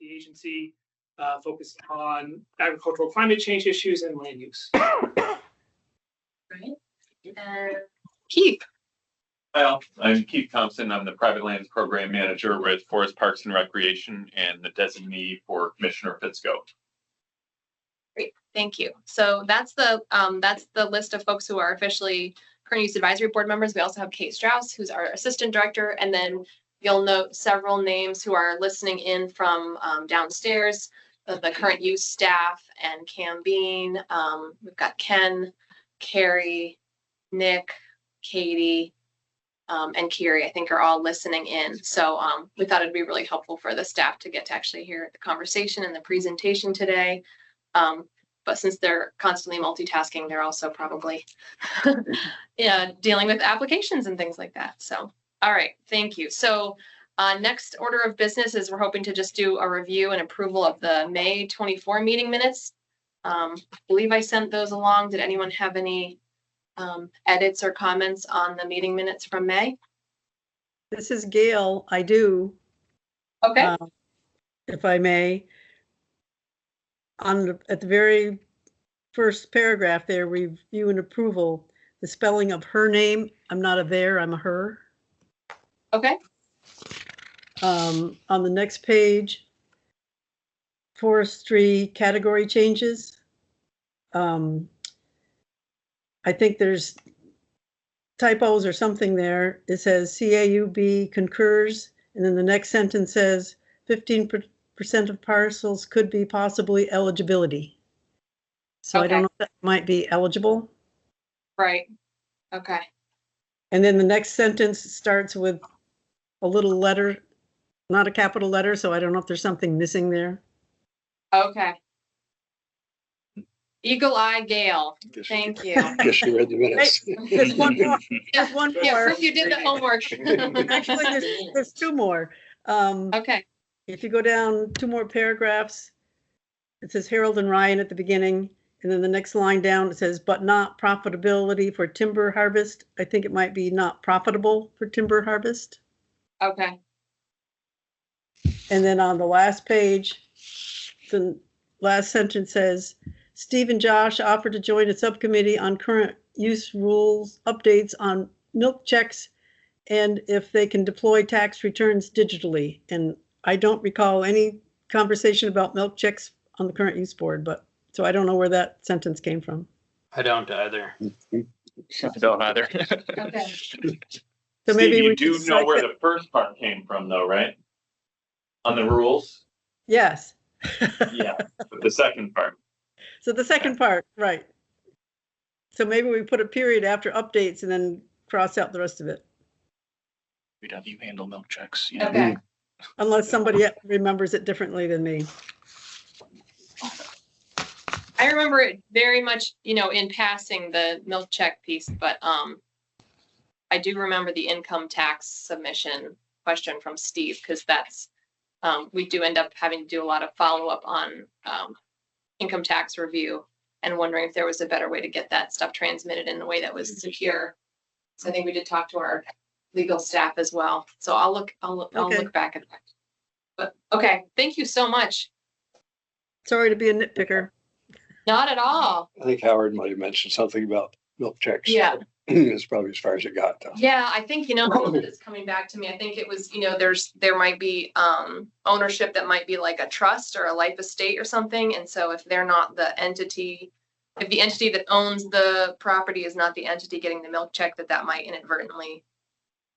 the agency focused on agricultural climate change issues and land use. Right. And Keith. Well, I'm Keith Thompson. I'm the Private Lands Program Manager with Forest Parks and Recreation and the designee for Commissioner Fitzko. Great, thank you. So that's the list of folks who are officially current use advisory board members. We also have Kate Strauss, who's our assistant director, and then you'll note several names who are listening in from downstairs, the current use staff and Cam Bean. We've got Ken, Carrie, Nick, Katie, and Kiri, I think, are all listening in. So we thought it'd be really helpful for the staff to get to actually hear the conversation and the presentation today. But since they're constantly multitasking, they're also probably dealing with applications and things like that. So, all right, thank you. So next order of business is we're hoping to just do a review and approval of the May 24 meeting minutes. I believe I sent those along. Did anyone have any edits or comments on the meeting minutes from May? This is Gail. I do. Okay. If I may. At the very first paragraph there, review and approval, the spelling of her name. I'm not a there, I'm a her. Okay. On the next page, forestry category changes. I think there's typos or something there. It says CAUB concurs, and then the next sentence says 15% of parcels could be possibly eligibility. So I don't know if that might be eligible. Right. Okay. And then the next sentence starts with a little letter, not a capital letter, so I don't know if there's something missing there. Okay. Eagle Eye Gale. Thank you. Guess you read the minutes. There's one more. There's one more. Yeah, proof you did the homework. Actually, there's two more. Okay. If you go down two more paragraphs, it says Harold and Ryan at the beginning, and then the next line down, it says, but not profitability for timber harvest. I think it might be not profitable for timber harvest. Okay. And then on the last page, the last sentence says, Steve and Josh offered to join a subcommittee on current use rules, updates on milk checks, and if they can deploy tax returns digitally. And I don't recall any conversation about milk checks on the current use board, but so I don't know where that sentence came from. I don't either. I don't either. Okay. So maybe Steve, we you do could know strike where it. the first part came from though, right? On the rules? Yes. Yeah, but the second part. So the second part, right. So maybe we put a period after updates and then cross out the rest of it. We'd have you handle milk checks. Okay. Unless somebody remembers it differently than me. I remember it very much, in passing, the milk check piece, but I do remember the income tax submission question from Steve, because that's we do end up having to do a lot of follow-up on income tax review and wondering if there was a better way to get that stuff transmitted in a way that was secure. So I think we did talk to our legal staff as well. So I'll look back at that. But okay, thank you so much. Sorry to be a nitpicker. Not at all. I think Howard might have mentioned something about milk checks. Yeah. It's probably as far as it got though. Yeah, I think, it's coming back to me. I think it was, there might be ownership that might be like a trust or a life estate or something. And so if they're not the entity, if the entity that owns the property is not the entity getting the milk check, that might inadvertently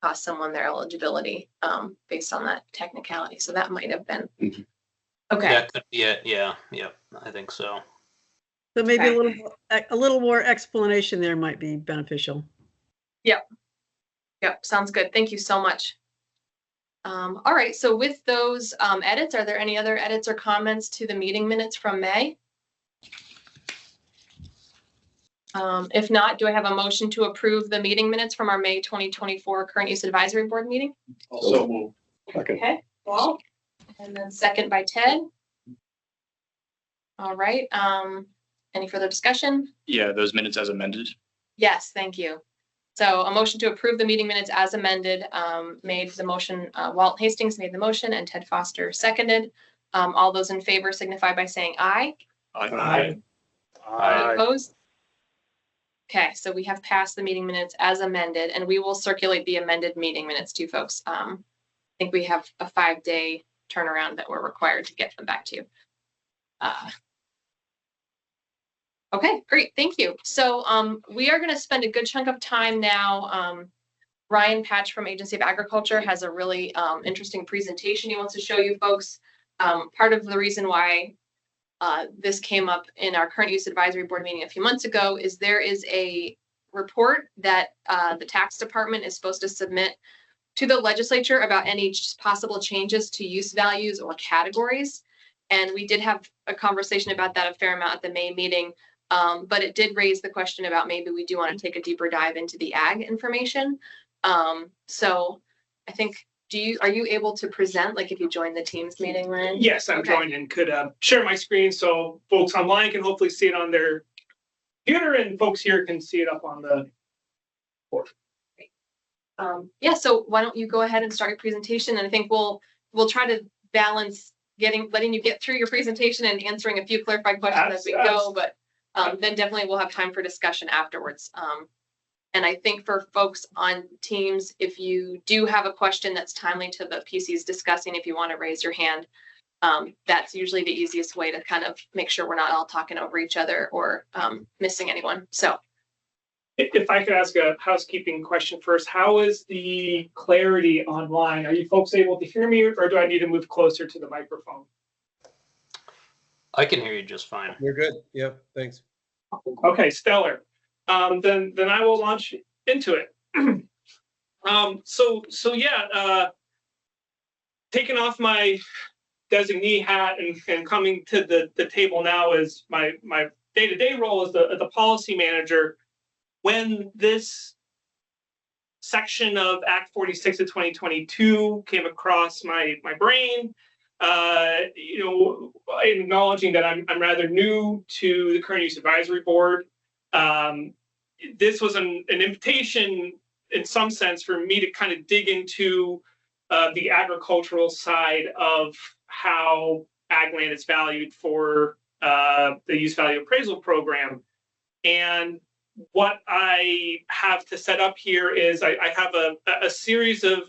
cost someone their eligibility based on that technicality. So that might have been. Mhm. Okay. That could be it. Yeah. I think so. So maybe Okay. a little more explanation there might be beneficial. Yep, sounds good. Thank you so much. All right, so with those edits, are there any other edits or comments to the meeting minutes from May? If not, do I have a motion to approve the meeting minutes from our May 2024 current use advisory board meeting? So moved. Okay. Okay, well, and then second by Ted. All right, any further discussion? Yeah, those minutes as amended. Yes, thank you. So a motion to approve the meeting minutes as amended, made the motion, Walt Hastings made the motion and Ted Foster seconded. All those in favor signify by saying aye. Aye. Any opposed? Okay, so we have passed the meeting minutes as amended, and we will circulate the amended meeting minutes to folks. I think we have a 5-day turnaround that we're required to get them back to you. Okay, great, thank you. So we are going to spend a good chunk of time now. Ryan Patch from Agency of Agriculture has a really interesting presentation he wants to show you folks. Part of the reason why this came up in our current use advisory board meeting a few months ago is there is a report that the tax department is supposed to submit to the legislature about any possible changes to use values or categories. And we did have a conversation about that a fair amount at the May meeting. But it did raise the question about maybe we do want to take a deeper dive into the ag information. So I think, are you able to present, like if you join the Teams meeting, Ryan? Yes, I'm Okay. joined and could share my screen so folks online can hopefully see it on their computer and folks here can see it up on the board. Yeah, so why don't you go ahead and start your presentation, and I think we'll try to balance letting you get through your presentation and answering a few clarified questions as we go, but then definitely we'll have time for discussion afterwards. And I think for folks on Teams, if you do have a question that's timely to the PCs discussing, if you want to raise your hand, that's usually the easiest way to kind of make sure we're not all talking over each other or missing anyone. So If I could ask a housekeeping question first, how is the clarity online? Are you folks able to hear me or do I need to move closer to the microphone? I can hear you just fine. You're good. Yep, thanks. Okay, stellar. Then I will launch into it. So yeah, taking off my designee hat and coming to the table now as my day-to-day role as the policy manager. When this section of Act 46 of 2022 came across my brain, acknowledging that I'm rather new to the current use advisory board, this was an invitation in some sense for me to kind of dig into the agricultural side of how ag land is valued for the use value appraisal program. And what I have to set up here is I have a series of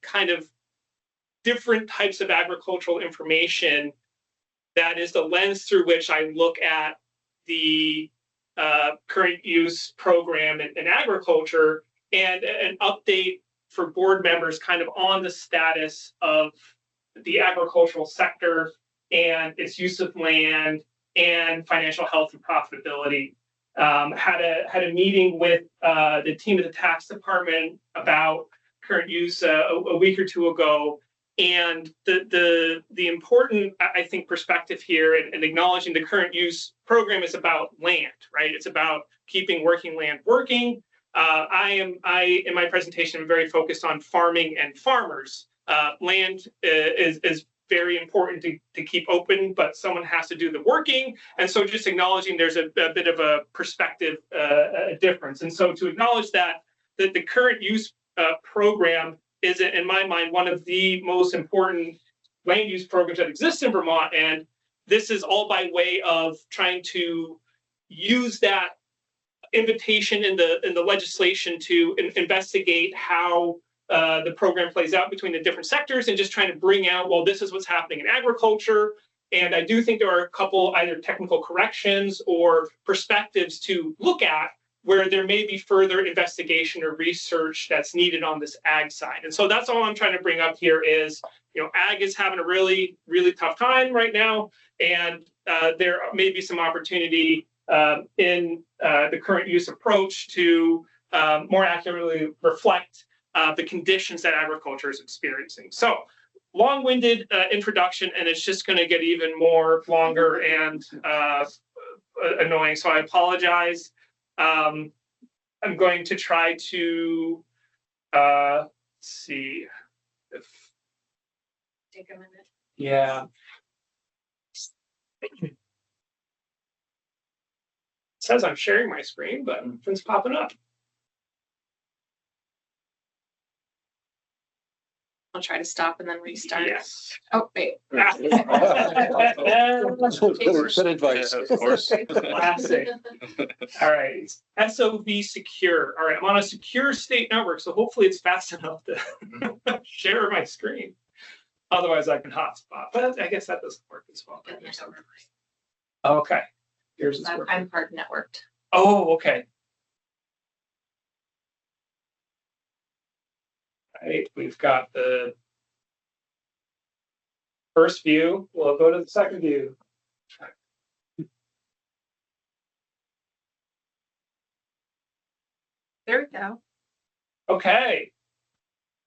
kind of different types of agricultural information that is the lens through which I look at the current use program in agriculture, and an update for board members kind of on the status of the agricultural sector and its use of land and financial health and profitability. Had a meeting with the team at the tax department about current use a week or two ago, and the important, I think, perspective here and acknowledging the current use program is about land, right? It's about keeping working land working. In my presentation, I'm very focused on farming and farmers. Land is very important to keep open, but someone has to do the working. And so just acknowledging there's a bit of a perspective difference. And so to acknowledge that the current use program is, in my mind, one of the most important land use programs that exists in Vermont. And this is all by way of trying to use that invitation in the legislation to investigate how the program plays out between the different sectors, and just trying to bring out, well, this is what's happening in agriculture. And I do think there are a couple either technical corrections or perspectives to look at where there may be further investigation or research that's needed on this ag side. And so that's all I'm trying to bring up here is, ag is having a really, really tough time right now. And there may be some opportunity in the current use approach to more accurately reflect the conditions that agriculture is experiencing. So long-winded introduction, and it's just going to get even more longer and annoying. So I apologize. I'm going to try to see if. take a minute. Yeah. It says I'm sharing my screen, but nothing's popping up. I'll try to stop and then restart. Yes. Oh, wait. Good advice. Of course. Classic. All right, SOV secure. All right, I'm on a secure state network, so hopefully it's fast enough to share my screen. Otherwise, I can hotspot, but I guess that doesn't work as well. Okay, here's this working. I'm hard networked. Oh, okay. All right, we've got the first view. We'll go to the second view. There we go. Okay.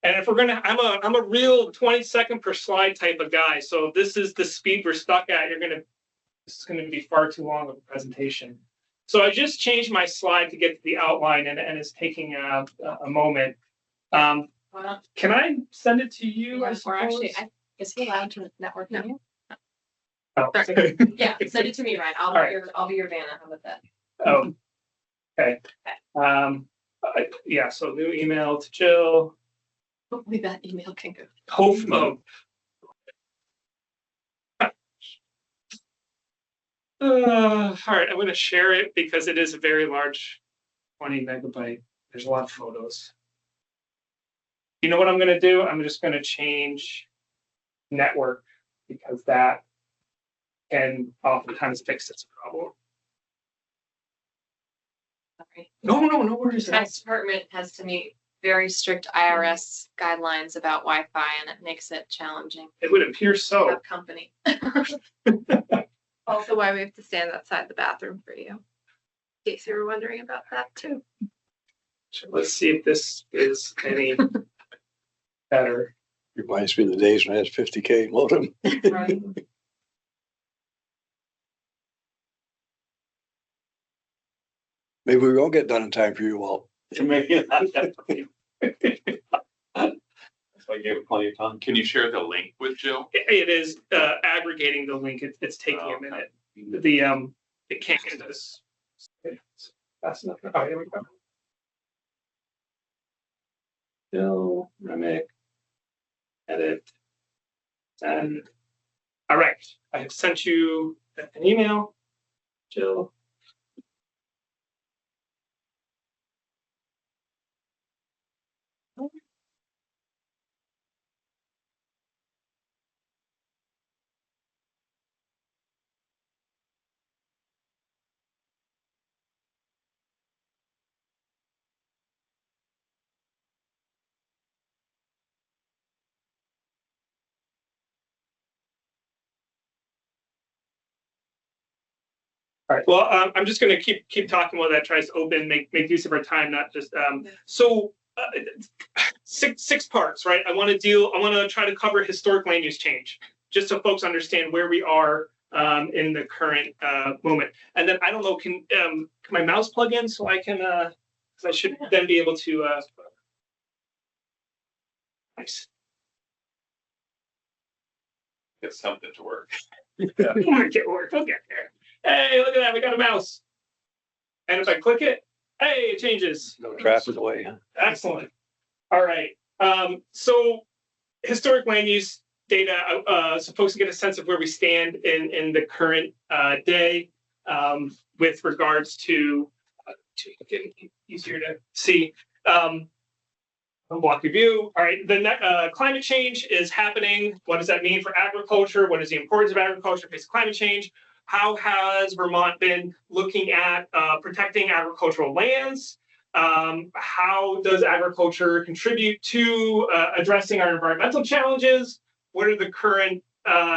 And if we're gonna, I'm a real 20-second per slide type of guy. So if this is the speed we're stuck at, this is gonna be far too long of a presentation. So I just changed my slide to get to the outline, and it's taking a moment. Can I send it to you? I Or actually, suppose? is he allowed to network now? Oh. Sorry. Yeah, send it to me, Ryan. I'll be your Vanna. How about that? Oh, okay. Yeah, so new email to Jill. Hopefully that email can go. All right, I'm going to share it because it is a very large 20 megabyte. There's a lot of photos. You know what I'm going to do? I'm just going to change network because that can oftentimes fix this problem. Sorry. No worries. The tax department has to meet very strict IRS guidelines about Wi-Fi, and it makes it challenging It would appear to so. have company. Also why we have to stand outside the bathroom for you. In case you were wondering about that too. So let's see if this is any better. Reminds me of the days when I had 50K modem. Right. Maybe we won't get done in time for you, Walt. Maybe not. So I gave it plenty of time. Can you share the link with Jill? It is aggregating the link. It's taking a minute. It can't get this fast enough. Oh, here we go. Jill, Remick, edit, and all right. I have sent you an email, Jill. All right. Well, I'm just going to keep talking while that tries to open, make use of our time, not just. So 6 parts, right? I want to try to cover historic land use change, just so folks understand where we are in the current moment. And then I don't know, can my mouse plug in so I can? Because I should then be able to. Nice. Get something to work. We'll make it work. We'll get there. Hey, look at that. We got a mouse. And if I click it, hey, it changes. No traffic away, huh? Excellent. All right. So historic land use data, so folks can get a sense of where we stand in the current day with regards to get easier to see. Block review. All right. The climate change is happening. What does that mean for agriculture? What is the importance of agriculture in the face of climate change? How has Vermont been looking at protecting agricultural lands? How does agriculture contribute to addressing our environmental challenges? What are the current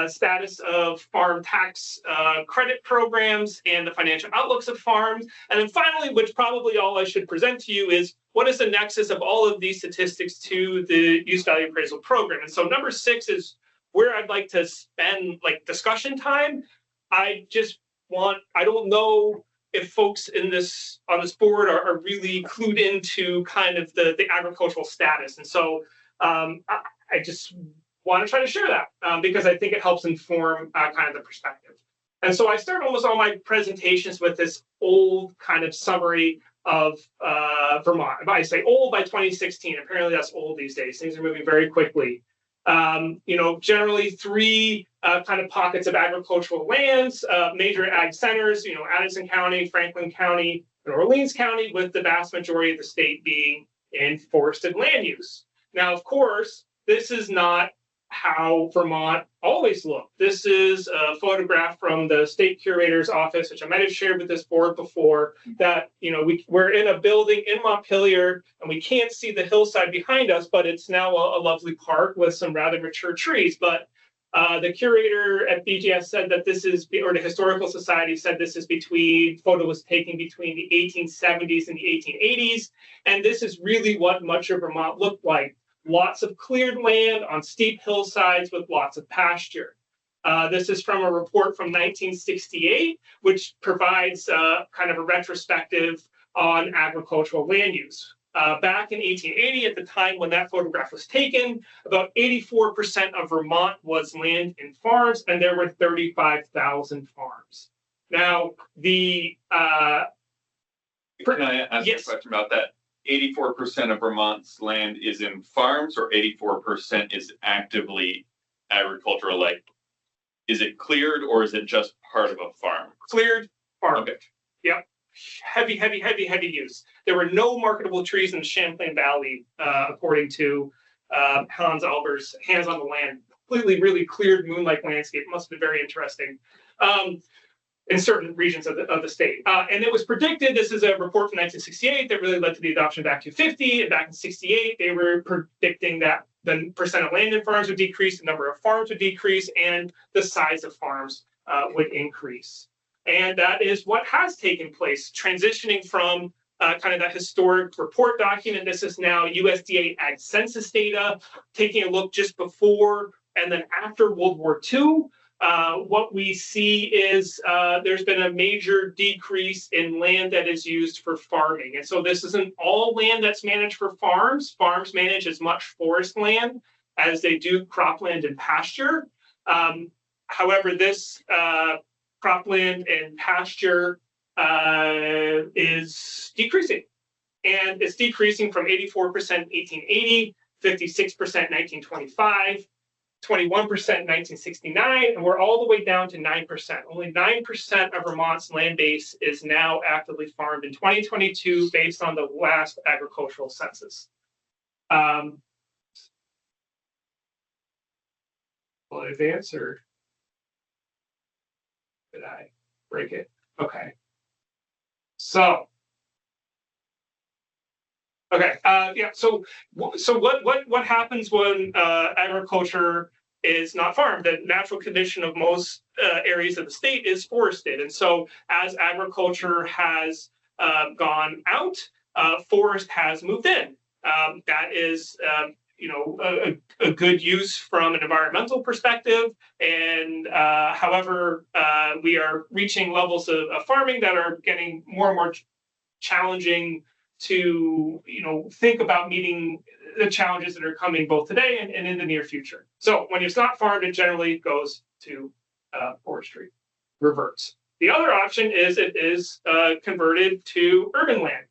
status of farm tax credit programs and the financial outlooks of farms? And then finally, which probably all I should present to you is, what is the nexus of all of these statistics to the use value appraisal program? And so number 6 is where I'd like to spend like discussion time. I don't know if folks on this board are really clued into kind of the agricultural status. And so I just want to try to share that because I think it helps inform kind of the perspective. And so I start almost all my presentations with this old kind of summary of Vermont. I say old by 2016. Apparently that's old these days. Things are moving very quickly. Generally three kind of pockets of agricultural lands, major ag centers, Addison County, Franklin County, and Orleans County, with the vast majority of the state being in forested land use. Now, of course, this is not how Vermont always looked. This is a photograph from the state curator's office, which I might have shared with this board before, that, we're in a building in Montpelier and we can't see the hillside behind us, but it's now a lovely park with some rather mature trees. But the curator at BGS said that this is, or the Historical Society said this is photo was taken between the 1870s and the 1880s. And this is really what much of Vermont looked like. Lots of cleared land on steep hillsides with lots of pasture. This is from a report from 1968, which provides kind of a retrospective on agricultural land use. Back in 1880, at the time when that photograph was taken, about 84% of Vermont was land in farms, and there were 35,000 farms. Now, Can I ask yes. a question about that? 84% of Vermont's land is in farms, or 84% is actively agricultural? Like, is it cleared, or is it just part of a farm? Cleared farm. Okay. Yep. Heavy use. There were no marketable trees in the Champlain Valley, according to Hans Alber's Hands on the Land. Completely, really cleared moonlight landscape. Must have been very interesting. In certain regions of the state. And it was predicted, this is a report from 1968 that really led to the adoption of Act 250. And back in 68, they were predicting that the percent of land in farms would decrease, the number of farms would decrease, and the size of farms would increase. And that is what has taken place, transitioning from kind of that historic report document. This is now USDA Ag Census data, taking a look just before and then after World War II. What we see is there's been a major decrease in land that is used for farming. And so this isn't all land that's managed for farms. Farms manage as much forest land as they do cropland and pasture. However, this cropland and pasture is decreasing. And it's decreasing from 84% in 1880, 56% in 1925, 21% in 1969, and we're all the way down to 9%. Only 9% of Vermont's land base is now actively farmed in 2022 based on the last agricultural census. Will I advance, or did I break it? Okay. So, okay, yeah. So what happens when agriculture is not farmed? The natural condition of most areas of the state is forested, and so as agriculture has gone out, forest has moved in. That is, a good use from an environmental perspective. And however, we are reaching levels of farming that are getting more and more challenging to think about meeting the challenges that are coming both today and in the near future. So when it's not farmed, it generally goes to forestry, reverts. The other option is it is converted to urban land.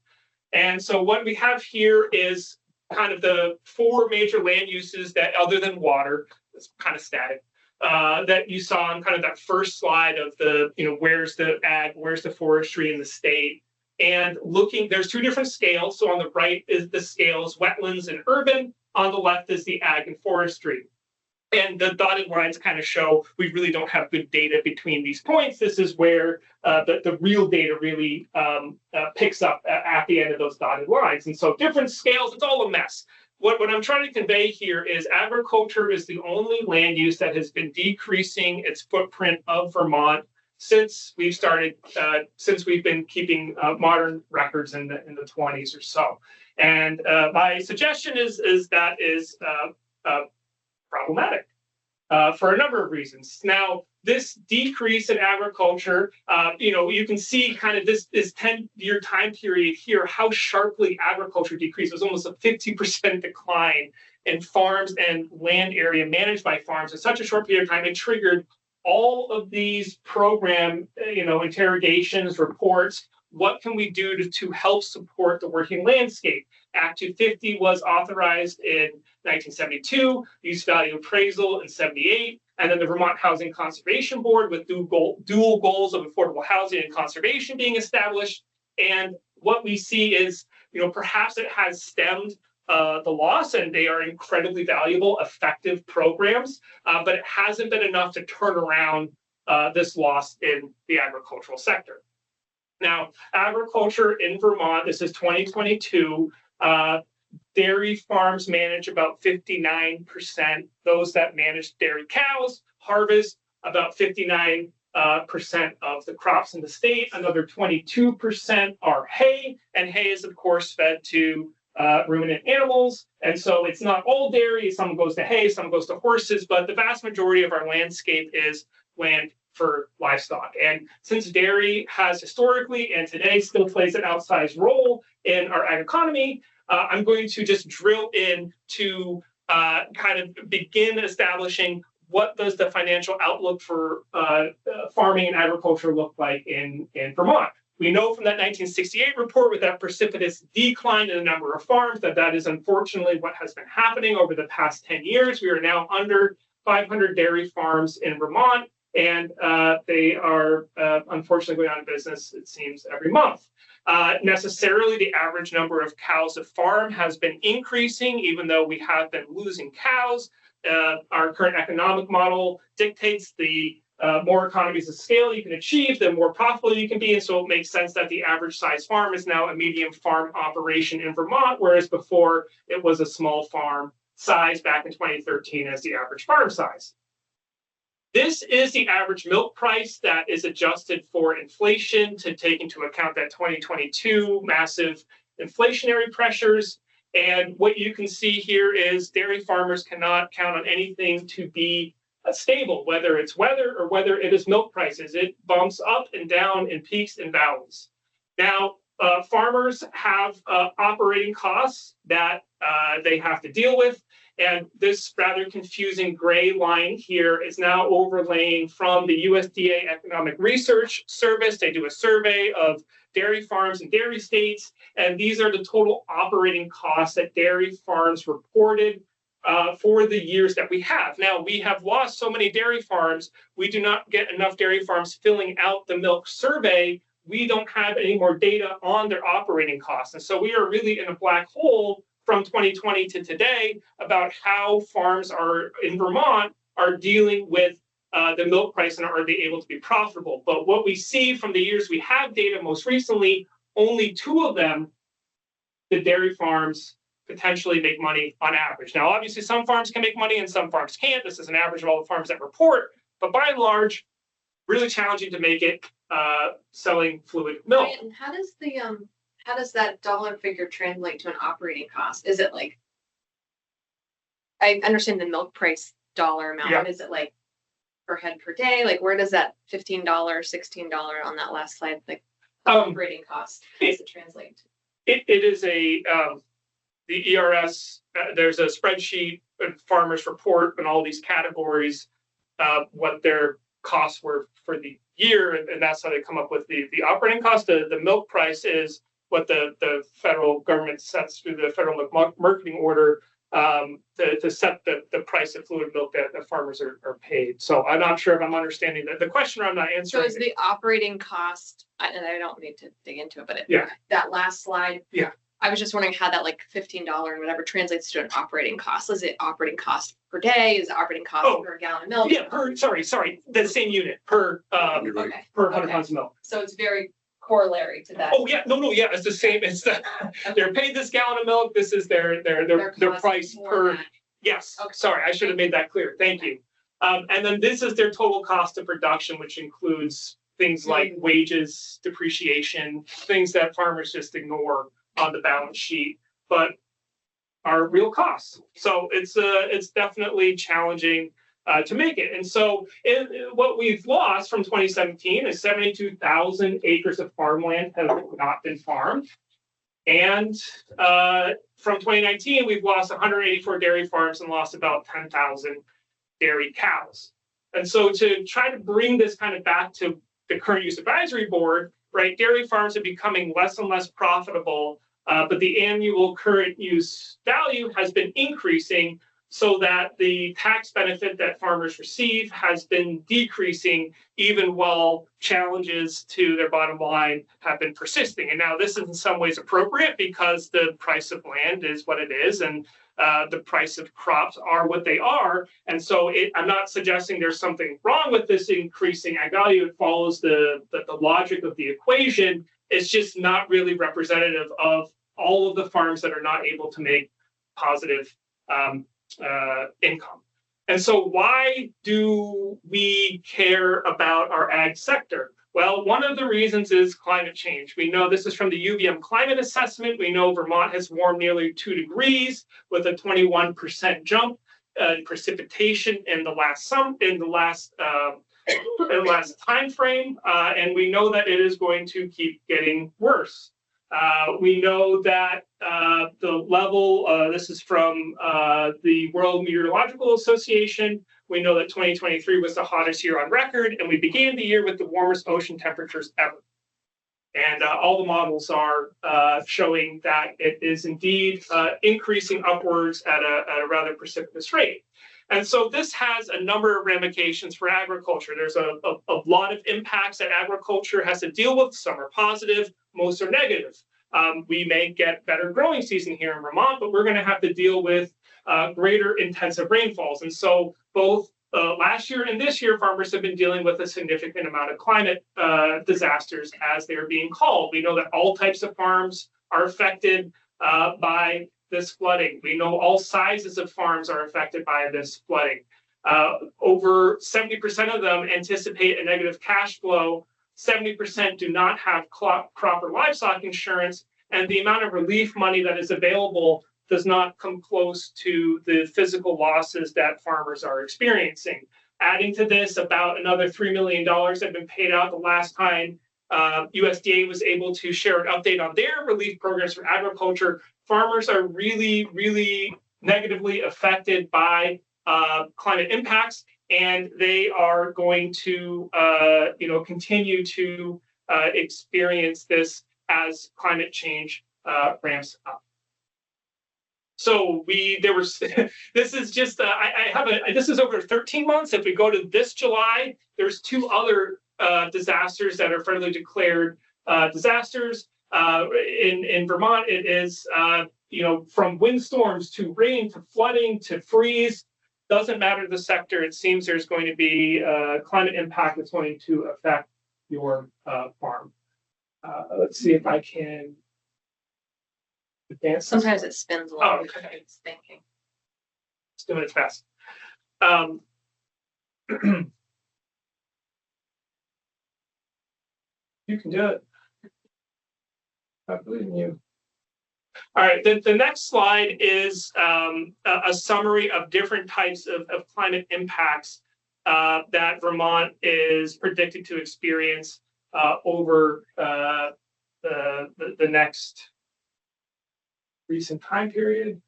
And so what we have here is kind of the four major land uses that, other than water, it's kind of static, that you saw on kind of that first slide of the, where's the ag, where's the forestry in the state. And there's two different scales. So on the right is the scales, wetlands and urban. On the left is the ag and forestry. And the dotted lines kind of show we really don't have good data between these points. This is where the real data really picks up at the end of those dotted lines. And so different scales, it's all a mess. What I'm trying to convey here is agriculture is the only land use that has been decreasing its footprint of Vermont since we've been keeping modern records in the 20s or so. And my suggestion is that is problematic for a number of reasons. Now, this decrease in agriculture, you can see kind of this 10-year time period here, how sharply agriculture decreased. It was almost a 50% decline in farms and land area managed by farms in such a short period of time. It triggered all of these program, interrogations, reports, what can we do to help support the working landscape? Act 250 was authorized in 1972, use value appraisal in 78, and then the Vermont Housing Conservation Board with dual goals of affordable housing and conservation being established. And what we see is, perhaps it has stemmed the loss, and they are incredibly valuable, effective programs, but it hasn't been enough to turn around this loss in the agricultural sector. Now, agriculture in Vermont, this is 2022, dairy farms manage about 59%. Those that manage dairy cows harvest about 59% of the crops in the state. Another 22% are hay, and hay is, of course, fed to ruminant animals. And so it's not all dairy. Some goes to hay, some goes to horses, but the vast majority of our landscape is land for livestock. And since dairy has historically and today still plays an outsized role in our ag economy, I'm going to just drill in to kind of begin establishing what does the financial outlook for farming and agriculture look like in Vermont. We know from that 1968 report with that precipitous decline in the number of farms that is unfortunately what has been happening over the past 10 years. We are now under 500 dairy farms in Vermont, and they are unfortunately going out of business, it seems, every month. Necessarily, the average number of cows a farm has been increasing, even though we have been losing cows. Our current economic model dictates the more economies of scale you can achieve, the more profitable you can be. And so it makes sense that the average size farm is now a medium farm operation in Vermont, whereas before it was a small farm size back in 2013 as the average farm size. This is the average milk price that is adjusted for inflation to take into account that 2022 massive inflationary pressures. And what you can see here is dairy farmers cannot count on anything to be stable, whether it's weather or whether it is milk prices. It bumps up and down in peaks and valleys. Now, farmers have operating costs that they have to deal with. And this rather confusing gray line here is now overlaying from the USDA Economic Research Service. They do a survey of dairy farms and dairy states, and these are the total operating costs that dairy farms reported for the years that we have. Now, we have lost so many dairy farms, we do not get enough dairy farms filling out the milk survey. We don't have any more data on their operating costs. And so we are really in a black hole from 2020 to today about how farms are in Vermont are dealing with the milk price and are they able to be profitable. But what we see from the years we have data most recently, only 2 of them, the dairy farms potentially make money on average. Now, obviously, some farms can make money and some farms can't. This is an average of all the farms that report. But by and large, really challenging to make it selling fluid milk. And how does that dollar figure translate to an operating cost? Is it like, I understand the milk price dollar amount, Yeah. but is it like per head per day? Like, where does that $15, $16 on that last slide, like operating cost, how does it translate to? It is the ERS, there's a spreadsheet, farmers report and all these categories, what their costs were for the year, and that's how they come up with the operating cost. The milk price is what the federal government sets through the federal milk marketing order to set the price of fluid milk that farmers are paid. So I'm not sure if I'm understanding the question, or I'm not answering. So is the operating cost, and I don't need to dig into it, but Yeah. that last slide. Yeah. I was just wondering how that like $15 and whatever translates to an operating cost. Is it operating cost per day? Is it operating cost per gallon of milk? Yeah, sorry, the same unit per Okay. per 100 Okay. pounds of milk. So it's very corollary to that. Oh yeah, no, yeah, it's the same. It's they're paid this gallon of milk. This is their cost price more per. than- Yes, Okay. sorry, I should have made that clear. Thank you. And then this is their total cost of production, which includes things like wages, depreciation, things that farmers just ignore on the balance sheet, but are real costs. So it's definitely challenging to make it. And so what we've lost from 2017 is 72,000 acres of farmland have not been farmed. And from 2019, we've lost 184 dairy farms and lost about 10,000 dairy cows. And so to try to bring this kind of back to the current use advisory board, right? Dairy farms are becoming less and less profitable, but the annual current use value has been increasing, so that the tax benefit that farmers receive has been decreasing even while challenges to their bottom line have been persisting. And now this is in some ways appropriate because the price of land is what it is, and the price of crops are what they are. And so I'm not suggesting there's something wrong with this increasing ag value. It follows the logic of the equation. It's just not really representative of all of the farms that are not able to make positive income. And so why do we care about our ag sector? Well, one of the reasons is climate change. We know this is from the UVM climate assessment. We know Vermont has warmed nearly 2 degrees with a 21% jump in precipitation in the last time frame, and we know that it is going to keep getting worse. We know that the level, this is from the World Meteorological Association, we know that 2023 was the hottest year on record, and we began the year with the warmest ocean temperatures ever. And all the models are showing that it is indeed increasing upwards at a rather precipitous rate. And so this has a number of ramifications for agriculture. There's a lot of impacts that agriculture has to deal with. Some are positive, most are negative. We may get better growing season here in Vermont, but we're going to have to deal with greater intensive rainfalls. And so both last year and this year, farmers have been dealing with a significant amount of climate disasters, as they're being called. We know that all types of farms are affected by this flooding. We know all sizes of farms are affected by this flooding. Over 70% of them anticipate a negative cash flow. 70% do not have crop or livestock insurance, and the amount of relief money that is available does not come close to the physical losses that farmers are experiencing. Adding to this, about another $3 million have been paid out the last time USDA was able to share an update on their relief programs for agriculture. Farmers are really, really negatively affected by climate impacts, and they are going to, continue to experience this as climate change ramps up. So this is just, this is over 13 months. If we go to this July, there's 2 other disasters that are federally declared disasters. In Vermont, it is, from windstorms to rain to flooding to freeze. Doesn't matter the sector. It seems there's going to be climate impact that's going to affect your farm. Let's see if I can advance. Sometimes it spins a little. Oh, okay. It's thinking. It's doing it fast. You can do it. I believe in you. All right, the next slide is a summary of different types of climate impacts that Vermont is predicted to experience over the next recent time period.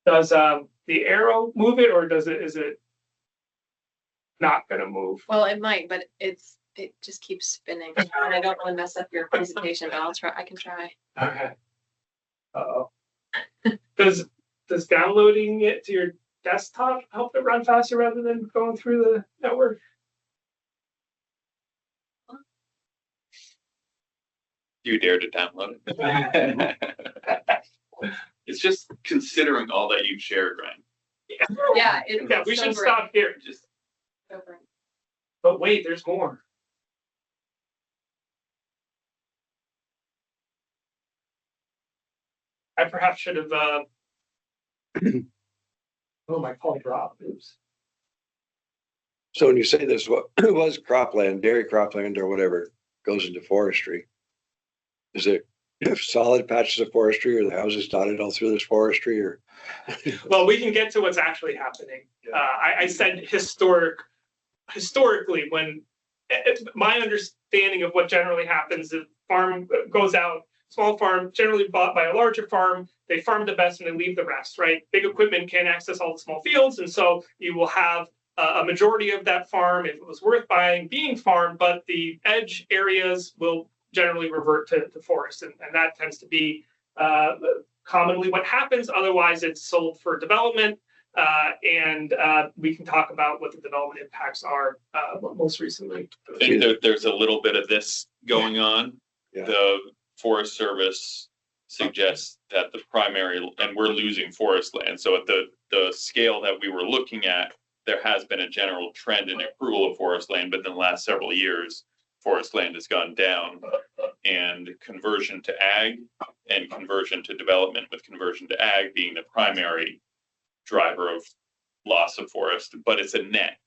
Does the arrow move it, or is it not going to move? Well, it might, but it just keeps spinning. And I don't want to mess up your presentation, but I'll try. I can try. Okay. Uh-oh. Does downloading it to your desktop help it run faster rather than going through the network? You dare to download it? It's just considering all that you've shared, Ryan. Yeah. Yeah, we should stop here. Just. Over. But wait, there's more. I perhaps should have. Oh, my phone dropped. Oops. So when you say this, what was cropland, dairy cropland or whatever goes into forestry? Is it solid patches of forestry, or the houses dotted all through this forestry, or? Well, we can get to what's actually happening. I said historically, when my understanding of what generally happens is farm goes out, small farm generally bought by a larger farm, they farm the best and they leave the rest, right? Big equipment can't access all the small fields, and so you will have a majority of that farm, if it was worth buying, being farmed, but the edge areas will generally revert to forest. And that tends to be commonly what happens. Otherwise, it's sold for development. And we can talk about what the development impacts are most recently. I think that there's a little bit of this going on. Yeah. The Forest Service suggests that the primary, and we're losing forest land. So at the scale that we were looking at, there has been a general trend in accrual of forest land, but in the last several years, forest land has gone down, and conversion to ag and conversion to development, with conversion to ag being the primary driver of loss of forest, but it's a net.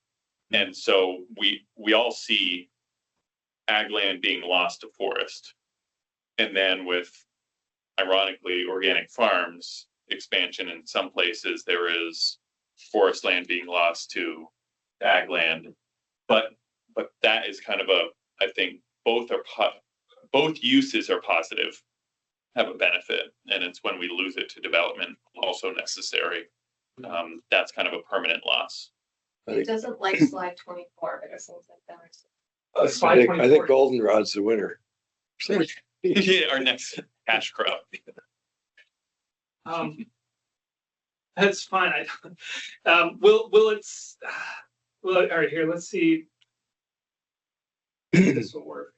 And so we all see ag land being lost to forest. And then with, ironically, organic farms expansion in some places, there is forest land being lost to ag land. But that is kind of I think both uses are positive, have a benefit, and it's when we lose it to development also necessary. That's kind of a permanent loss. It doesn't like slide 24, but it seems like that. I think goldenrod's the winner. Yeah, our next cash crop. That's fine. Will it's well, all right, here, let's see if this will work.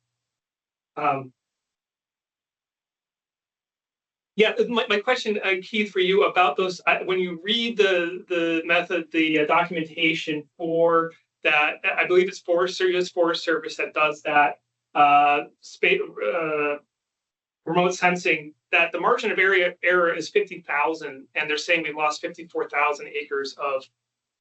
Yeah, my question, Keith, for you about those, when you read the method, the documentation for that, I believe it's Forest Service that does that remote sensing, that the margin of error is 50,000, and they're saying we've lost 54,000 acres of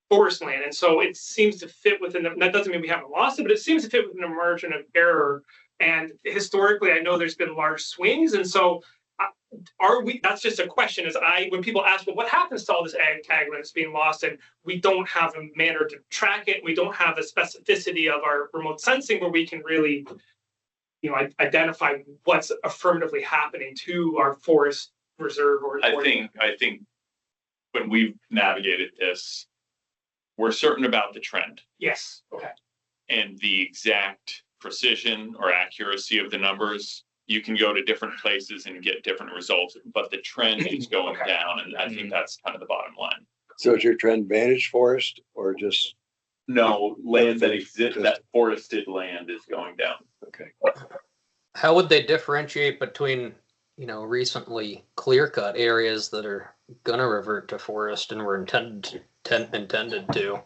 forest land. And so it seems to fit within that doesn't mean we haven't lost it, but it seems to fit within the margin of error. And historically, I know there's been large swings. And so that's just a question, when people ask, well, what happens to all this ag land that's being lost, and we don't have a manner to track it, we don't have a specificity of our remote sensing where we can really, identify what's affirmatively happening to our forest reserve. I think when we've navigated this, we're certain about the trend. Yes. Okay. And the exact precision or accuracy of the numbers, you can go to different places and get different results, but the trend is going down, and I think that's kind of the bottom line. So is your trend managed forest or just? No, land that exists, that forested land is going down. Okay. How would they differentiate between, recently clear-cut areas that are gonna revert to forest and were intended to?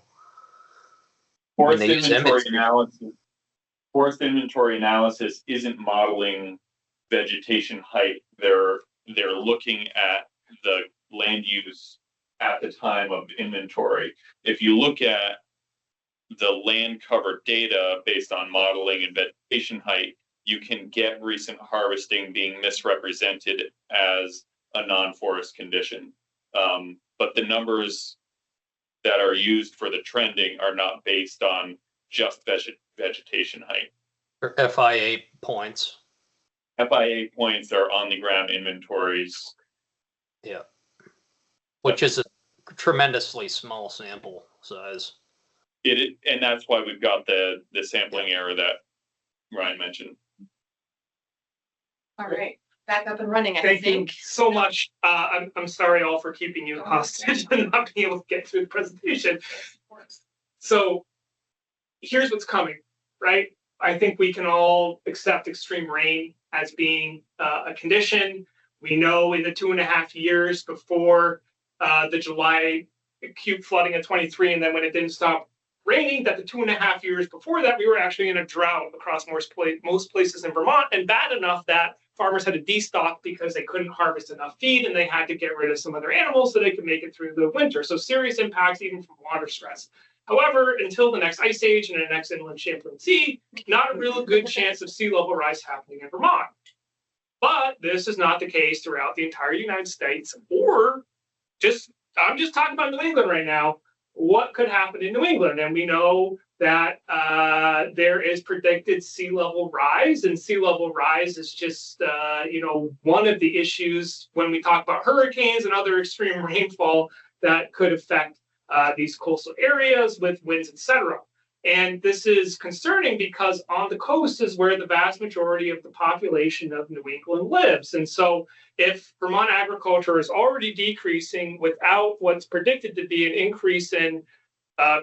Forest inventory analysis isn't modeling vegetation height. They're looking at the land use at the time of inventory. If you look at the land cover data based on modeling and vegetation height, you can get recent harvesting being misrepresented as a non-forest condition. But the numbers that are used for the trending are not based on just vegetation height. Or FIA points. FIA points are on the ground inventories. Yeah. Which is a tremendously small sample size. And that's why we've got the sampling error that Ryan mentioned. All right, back up and running, I Thank think. you so much. I'm sorry all for keeping you hostage and not being able to get through the presentation. So here's what's coming, right? I think we can all accept extreme rain as being a condition. We know in the 2.5 years before the July acute flooding of 23, and then when it didn't stop raining, that the 2.5 years before that, we were actually in a drought across most places in Vermont, and bad enough that farmers had to destock because they couldn't harvest enough feed, and they had to get rid of some other animals so they could make it through the winter. So serious impacts even from water stress. However, until the next ice age and the next inland Champlain Sea, not a real good chance of sea level rise happening in Vermont. But this is not the case throughout the entire United States, or I'm just talking about New England right now. What could happen in New England? And we know that there is predicted sea level rise, and sea level rise is just one of the issues when we talk about hurricanes and other extreme rainfall that could affect these coastal areas with winds, etc. And this is concerning because on the coast is where the vast majority of the population of New England lives. And so if Vermont agriculture is already decreasing without what's predicted to be an increase in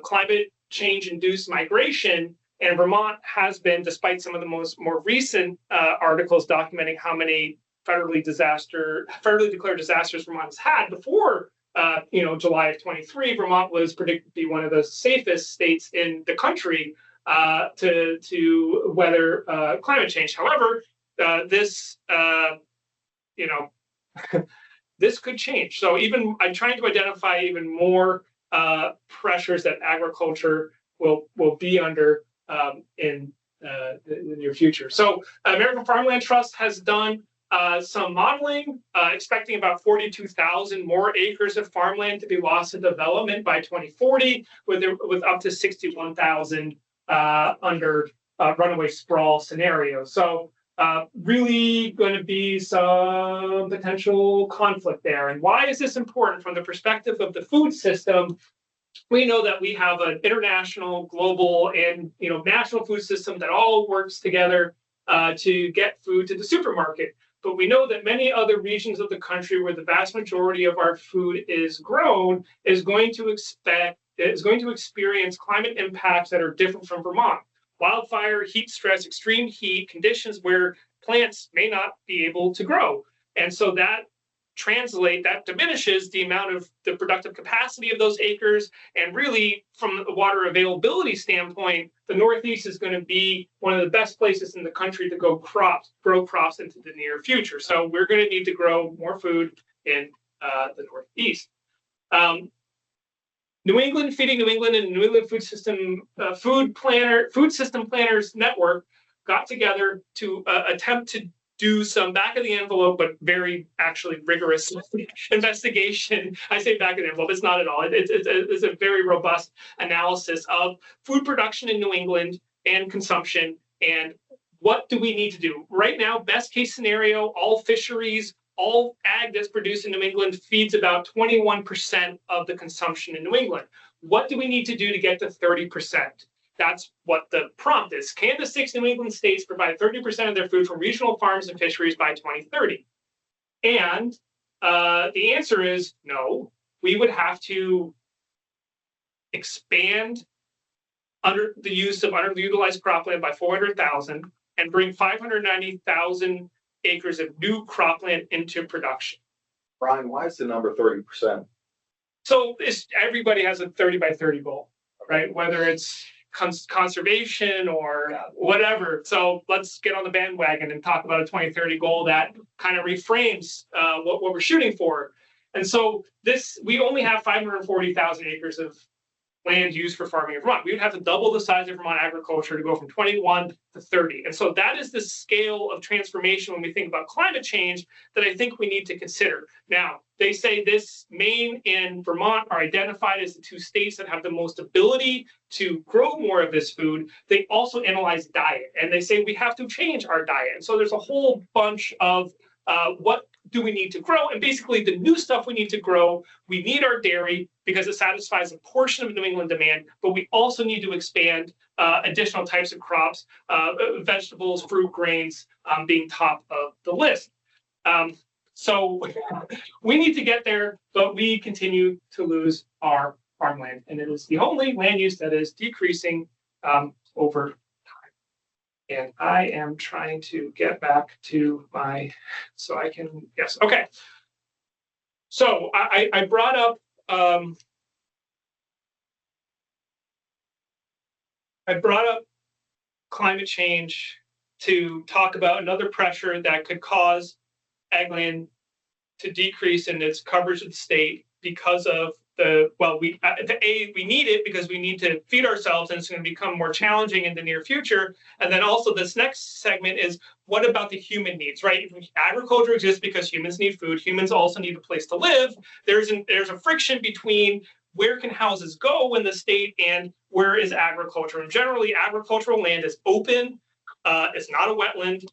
climate change induced migration, and Vermont has been, despite some of the more recent articles documenting how many federally declared disasters Vermont has had before July of 23, Vermont was predicted to be one of the safest states in the country to weather climate change. However, this this could change. So even I'm trying to identify even more pressures that agriculture will be under in the near future. So American Farmland Trust has done some modeling, expecting about 42,000 more acres of farmland to be lost to development by 2040, with up to 61,000 under runaway sprawl scenarios. So really going to be some potential conflict there. And why is this important? From the perspective of the food system, we know that we have an international, global, and national food system that all works together to get food to the supermarket. But we know that many other regions of the country where the vast majority of our food is grown is going to experience climate impacts that are different from Vermont. Wildfire, heat stress, extreme heat, conditions where plants may not be able to grow. And so that diminishes the amount of the productive capacity of those acres. And really, from the water availability standpoint, the Northeast is going to be one of the best places in the country to grow crops into the near future. So we're going to need to grow more food in the Northeast. New England, Feeding New England, and New England Food System Planners Network got together to attempt to do some back of the envelope, but very actually rigorous investigation. I say back of the envelope, it's not at all. It's a very robust analysis of food production in New England and consumption, and what do we need to do? Right now, best case scenario, all fisheries, all ag that's produced in New England feeds about 21% of the consumption in New England. What do we need to do to get to 30%? That's what the prompt is. Can the 6 New England states provide 30% of their food from regional farms and fisheries by 2030? And the answer is no. We would have to expand under the use of underutilized cropland by 400,000 and bring 590,000 acres of new cropland into production. Brian, why is the number 30%? So everybody has a 30 by 30 goal, right? Whether it's conservation or whatever. So let's get on the bandwagon and talk about a 2030 goal that kind of reframes what we're shooting for. And so we only have 540,000 acres of land used for farming in Vermont. We would have to double the size of Vermont agriculture to go from 21 to 30. And so that is the scale of transformation when we think about climate change that I think we need to consider. Now, they say this Maine and Vermont are identified as the 2 states that have the most ability to grow more of this food. They also analyze diet, and they say we have to change our diet. And so there's a whole bunch of what do we need to grow? And basically the new stuff we need to grow, we need our dairy because it satisfies a portion of New England demand, but we also need to expand additional types of crops, vegetables, fruit, grains being top of the list. So we need to get there, but we continue to lose our farmland. And it is the only land use that is decreasing over time. And I am trying to get back to yes, okay. So I brought up climate change to talk about another pressure that could cause ag land to decrease in its coverage of the state because of we need it because we need to feed ourselves, and it's going to become more challenging in the near future. And then also this next segment is, what about the human needs, right? Agriculture exists because humans need food. Humans also need a place to live. There's a friction between where can houses go in the state and where is agriculture. And generally, agricultural land is open. It's not a wetland.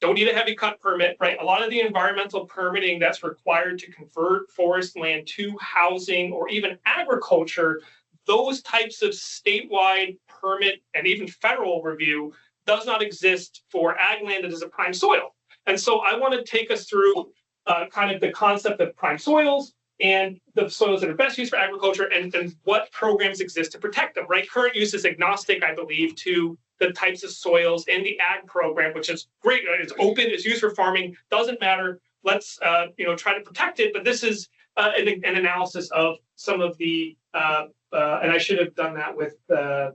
don't need a heavy cut permit, right? A lot of the environmental permitting that's required to convert forest land to housing or even agriculture, those types of statewide permit and even federal review does not exist for ag land that is a prime soil. And so I want to take us through kind of the concept of prime soils and the soils that are best used for agriculture and what programs exist to protect them, right? Current use is agnostic, I believe, to the types of soils in the ag program, which is great. It's open, it's used for farming, doesn't matter. Let's try to protect it. But this is an analysis of some of the, and I should have done that with there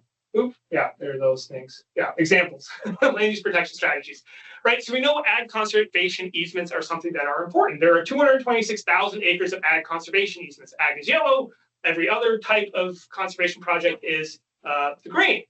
are those things. Yeah, examples, land use protection strategies, right? So we know ag conservation easements are something that are important. There are 226,000 acres of ag conservation easements. Ag is yellow. Every other type of conservation project is the green.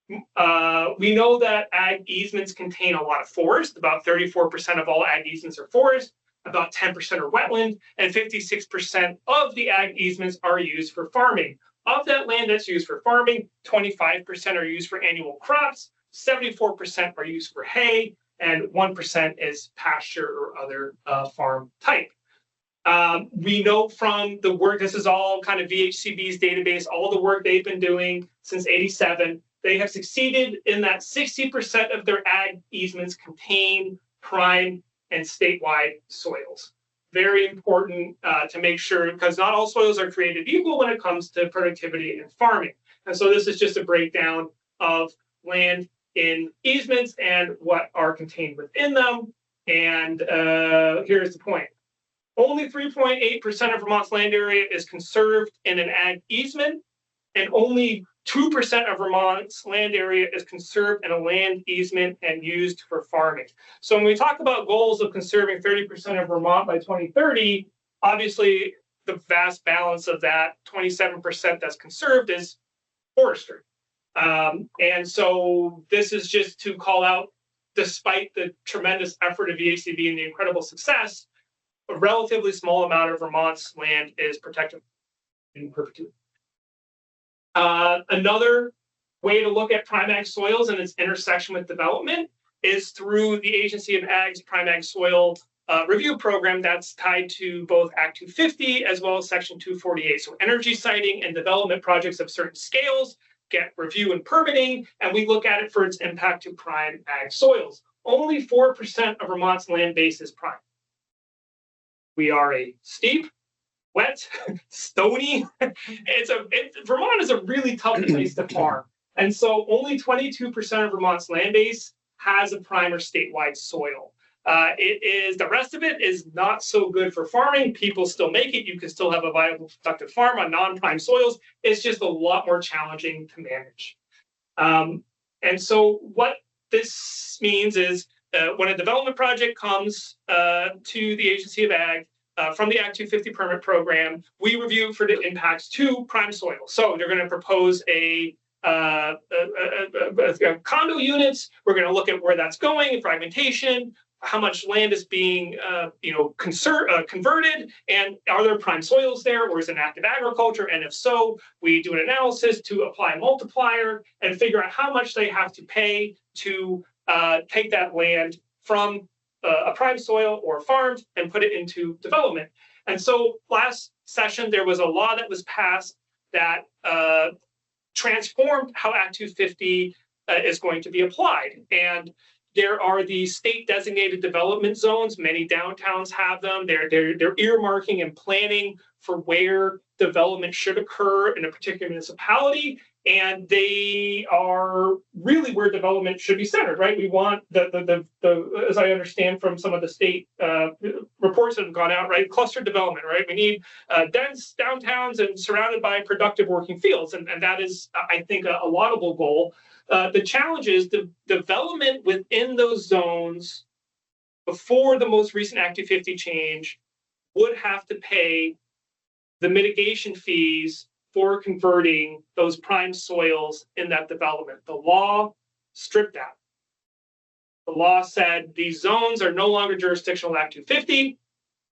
We know that ag easements contain a lot of forest. About 34% of all ag easements are forest. About 10% are wetland, and 56% of the ag easements are used for farming. Of that land that's used for farming, 25% are used for annual crops, 74% are used for hay, and 1% is pasture or other farm type. We know from the work, this is all kind of VHCB's database, all the work they've been doing since '87, they have succeeded in that 60% of their ag easements contain prime and statewide soils. Very important to make sure, because not all soils are created equal when it comes to productivity and farming. And so this is just a breakdown of land in easements and what are contained within them. And here's the point. Only 3.8% of Vermont's land area is conserved in an ag easement, and only 2% of Vermont's land area is conserved in a land easement and used for farming. So when we talk about goals of conserving 30% of Vermont by 2030, obviously the vast balance of that 27% that's conserved is forestry. And so this is just to call out, despite the tremendous effort of VHCB and the incredible success, a relatively small amount of Vermont's land is protected in perpetuity. Another way to look at prime ag soils and its intersection with development is through the Agency of Ag's Prime Ag Soil Review Program that's tied to both Act 250 as well as Section 248. So energy siting and development projects of certain scales get review and permitting, and we look at it for its impact to prime ag soils. Only 4% of Vermont's land base is prime. We are a steep, wet, stony. Vermont is a really tough place to farm. And so only 22% of Vermont's land base has a prime or statewide soil. The rest of it is not so good for farming. People still make it. You can still have a viable, productive farm on non-prime soils. It's just a lot more challenging to manage. And so what this means is when a development project comes to the Agency of Ag, from the Act 250 permit program, we review for the impacts to prime soil. So they're going to propose a condo units. We're going to look at where that's going, fragmentation, how much land is being converted, and are there prime soils there, or is it active agriculture? And if so, we do an analysis to apply a multiplier and figure out how much they have to pay to take that land from a prime soil or farmed and put it into development. And so last session, there was a law that was passed that transformed how Act 250 is going to be applied. And there are the state designated development zones. Many downtowns have them. They're earmarking and planning for where development should occur in a particular municipality. And they are really where development should be centered, right? We want as I understand from some of the state reports that have gone out, right? Cluster development, right? We need dense downtowns and surrounded by productive working fields. And that is, I think, a laudable goal. The challenge is the development within those zones before the most recent Act 250 change would have to pay the mitigation fees for converting those prime soils in that development. The law stripped that. The law said these zones are no longer jurisdictional to Act 250,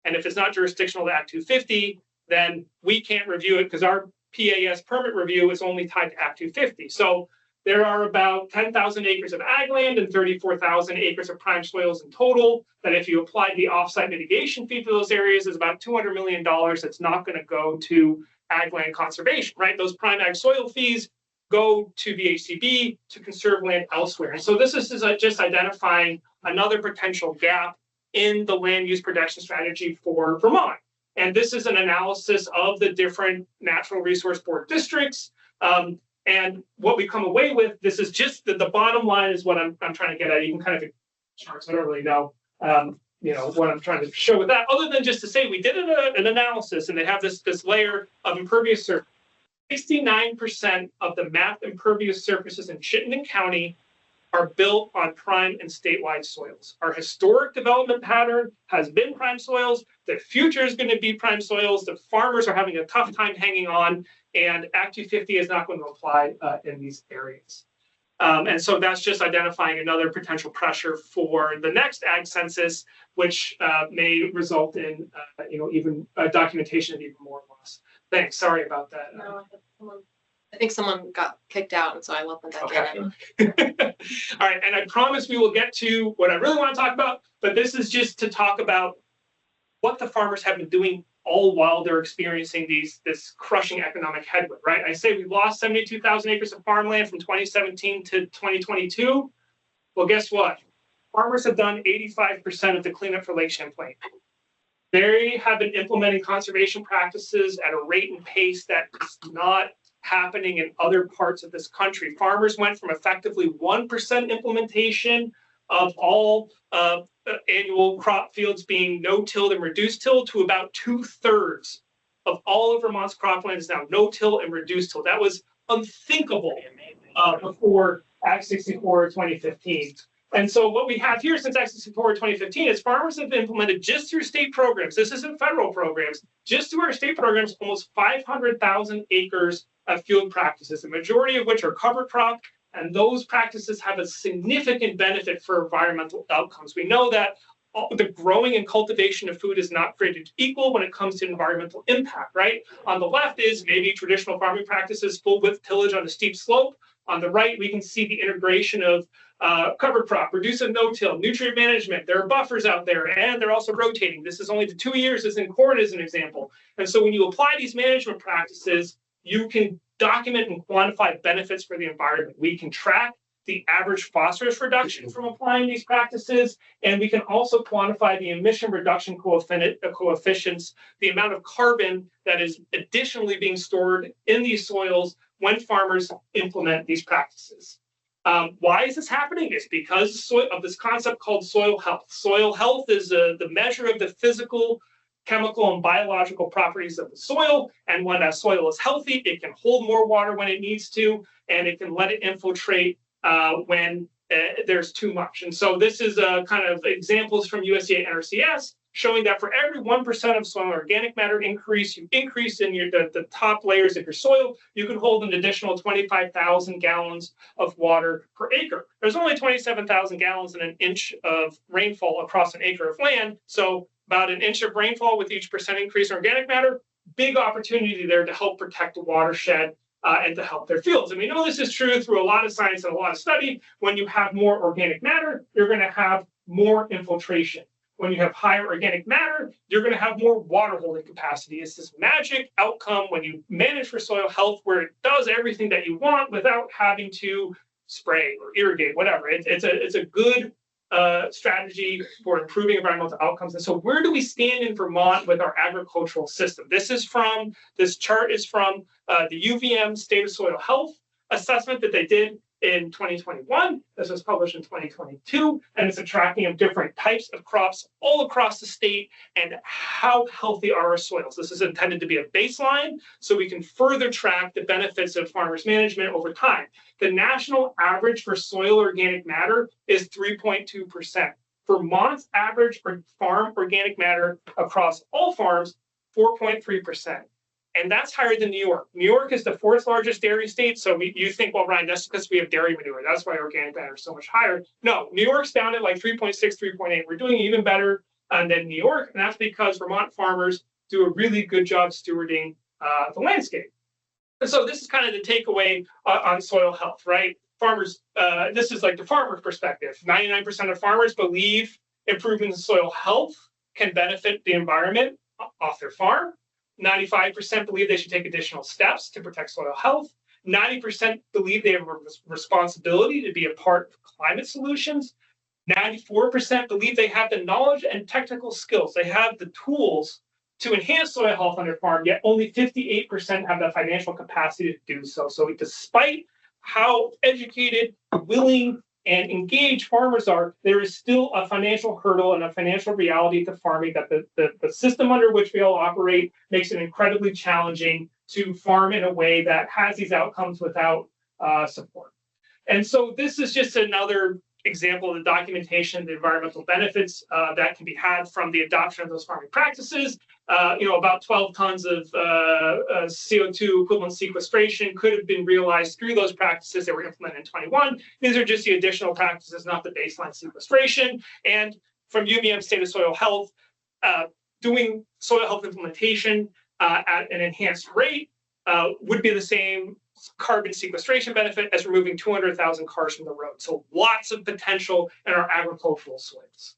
and if it's not jurisdictional to Act 250, then we can't review it because our PAS permit review is only tied to Act 250. So there are about 10,000 acres of ag land and 34,000 acres of prime soils in total. That if you apply the offsite mitigation fee to those areas, is about $200 million that's not going to go to ag land conservation, right? Those prime ag soil fees go to the ACB to conserve land elsewhere. And so this is just identifying another potential gap in the land use protection strategy for Vermont. And this is an analysis of the different Natural Resource Board districts. And what we come away with, this is just the bottom line is what I'm trying to get at. You can kind of charts, I don't really know, what I'm trying to show with that, other than just to say we did an analysis and they have this layer of impervious surface. 69% of the mapped impervious surfaces in Chittenden County are built on prime and statewide soils. Our historic development pattern has been prime soils. The future is going to be prime soils. The farmers are having a tough time hanging on, and Act 250 is not going to apply in these areas. And so that's just identifying another potential pressure for the next ag census, which may result in even documentation of even more loss. Thanks. Sorry about that. No, I think someone got kicked out, and so I let them back in. Okay. All right, and I promise we will get to what I really want to talk about, but this is just to talk about what the farmers have been doing all while they're experiencing this crushing economic headwind, right? I say we lost 72,000 acres of farmland from 2017 to 2022. Well, guess what? Farmers have done 85% of the cleanup for Lake Champlain. They have been implementing conservation practices at a rate and pace that is not happening in other parts of this country. Farmers went from effectively 1% implementation of all annual crop fields being no-tilled and reduced-tilled to about 2/3 of all of Vermont's cropland is now no-till and reduced-till. That was unthinkable before Act 64 2015. And so what we have here since Act 64 2015 is farmers have implemented just through state programs. This isn't federal programs. Just through our state programs, almost 500,000 acres of field practices, the majority of which are cover crop. And those practices have a significant benefit for environmental outcomes. We know that the growing and cultivation of food is not created equal when it comes to environmental impact, right? On the left is maybe traditional farming practices, full width tillage on a steep slope. On the right, we can see the integration of cover crop, reduce and no-till, nutrient management. There are buffers out there, and they're also rotating. This is only the 2 years, as in corn as an example. And so when you apply these management practices, you can document and quantify benefits for the environment. We can track the average phosphorus reduction from applying these practices, and we can also quantify the emission reduction coefficients, the amount of carbon that is additionally being stored in these soils when farmers implement these practices. Why is this happening? It's because of this concept called soil health. Soil health is the measure of the physical, chemical, and biological properties of the soil. And when that soil is healthy, it can hold more water when it needs to, and it can let it infiltrate when there's too much. And so this is kind of examples from USDA NRCS showing that for every 1% of soil organic matter increase, you increase in the top layers of your soil, you can hold an additional 25,000 gallons of water per acre. There's only 27,000 gallons in an inch of rainfall across an acre of land. So about an inch of rainfall with each percent increase in organic matter, big opportunity there to help protect the watershed and to help their fields. And we know this is true through a lot of science and a lot of study. When you have more organic matter, you're going to have more infiltration. When you have higher organic matter, you're going to have more water holding capacity. It's this magic outcome when you manage for soil health where it does everything that you want without having to spray or irrigate, whatever. It's a good strategy for improving environmental outcomes. And so where do we stand in Vermont with our agricultural system? This chart is from the UVM State of Soil Health assessment that they did in 2021. This was published in 2022, and it's a tracking of different types of crops all across the state and how healthy are our soils. This is intended to be a baseline so we can further track the benefits of farmers management over time. The national average for soil organic matter is 3.2%. Vermont's average for farm organic matter across all farms, 4.3%. And that's higher than New York. New York is the 4th largest dairy state. So you think, well, Ryan, that's because we have dairy manure. That's why organic matter is so much higher. No, New York's down at like 3.6, 3.8. We're doing even better than New York. And that's because Vermont farmers do a really good job stewarding the landscape. And so this is kind of the takeaway on soil health, right? farmers, this is like the farmer perspective. 99% of farmers believe improvements in soil health can benefit the environment off their farm. 95% believe they should take additional steps to protect soil health. 90% believe they have a responsibility to be a part of climate solutions. 94% believe they have the knowledge and technical skills. They have the tools to enhance soil health on their farm, yet only 58% have the financial capacity to do so. So despite how educated, willing, and engaged farmers are, there is still a financial hurdle and a financial reality to farming that the system under which we all operate makes it incredibly challenging to farm in a way that has these outcomes without support. And so this is just another example of the documentation, the environmental benefits that can be had from the adoption of those farming practices. About 12 tons of CO2 equivalent sequestration could have been realized through those practices that were implemented in 21. These are just the additional practices, not the baseline sequestration. And from UVM State of Soil Health, doing soil health implementation at an enhanced rate would be the same carbon sequestration benefit as removing 200,000 cars from the road. So lots of potential in our agricultural soils.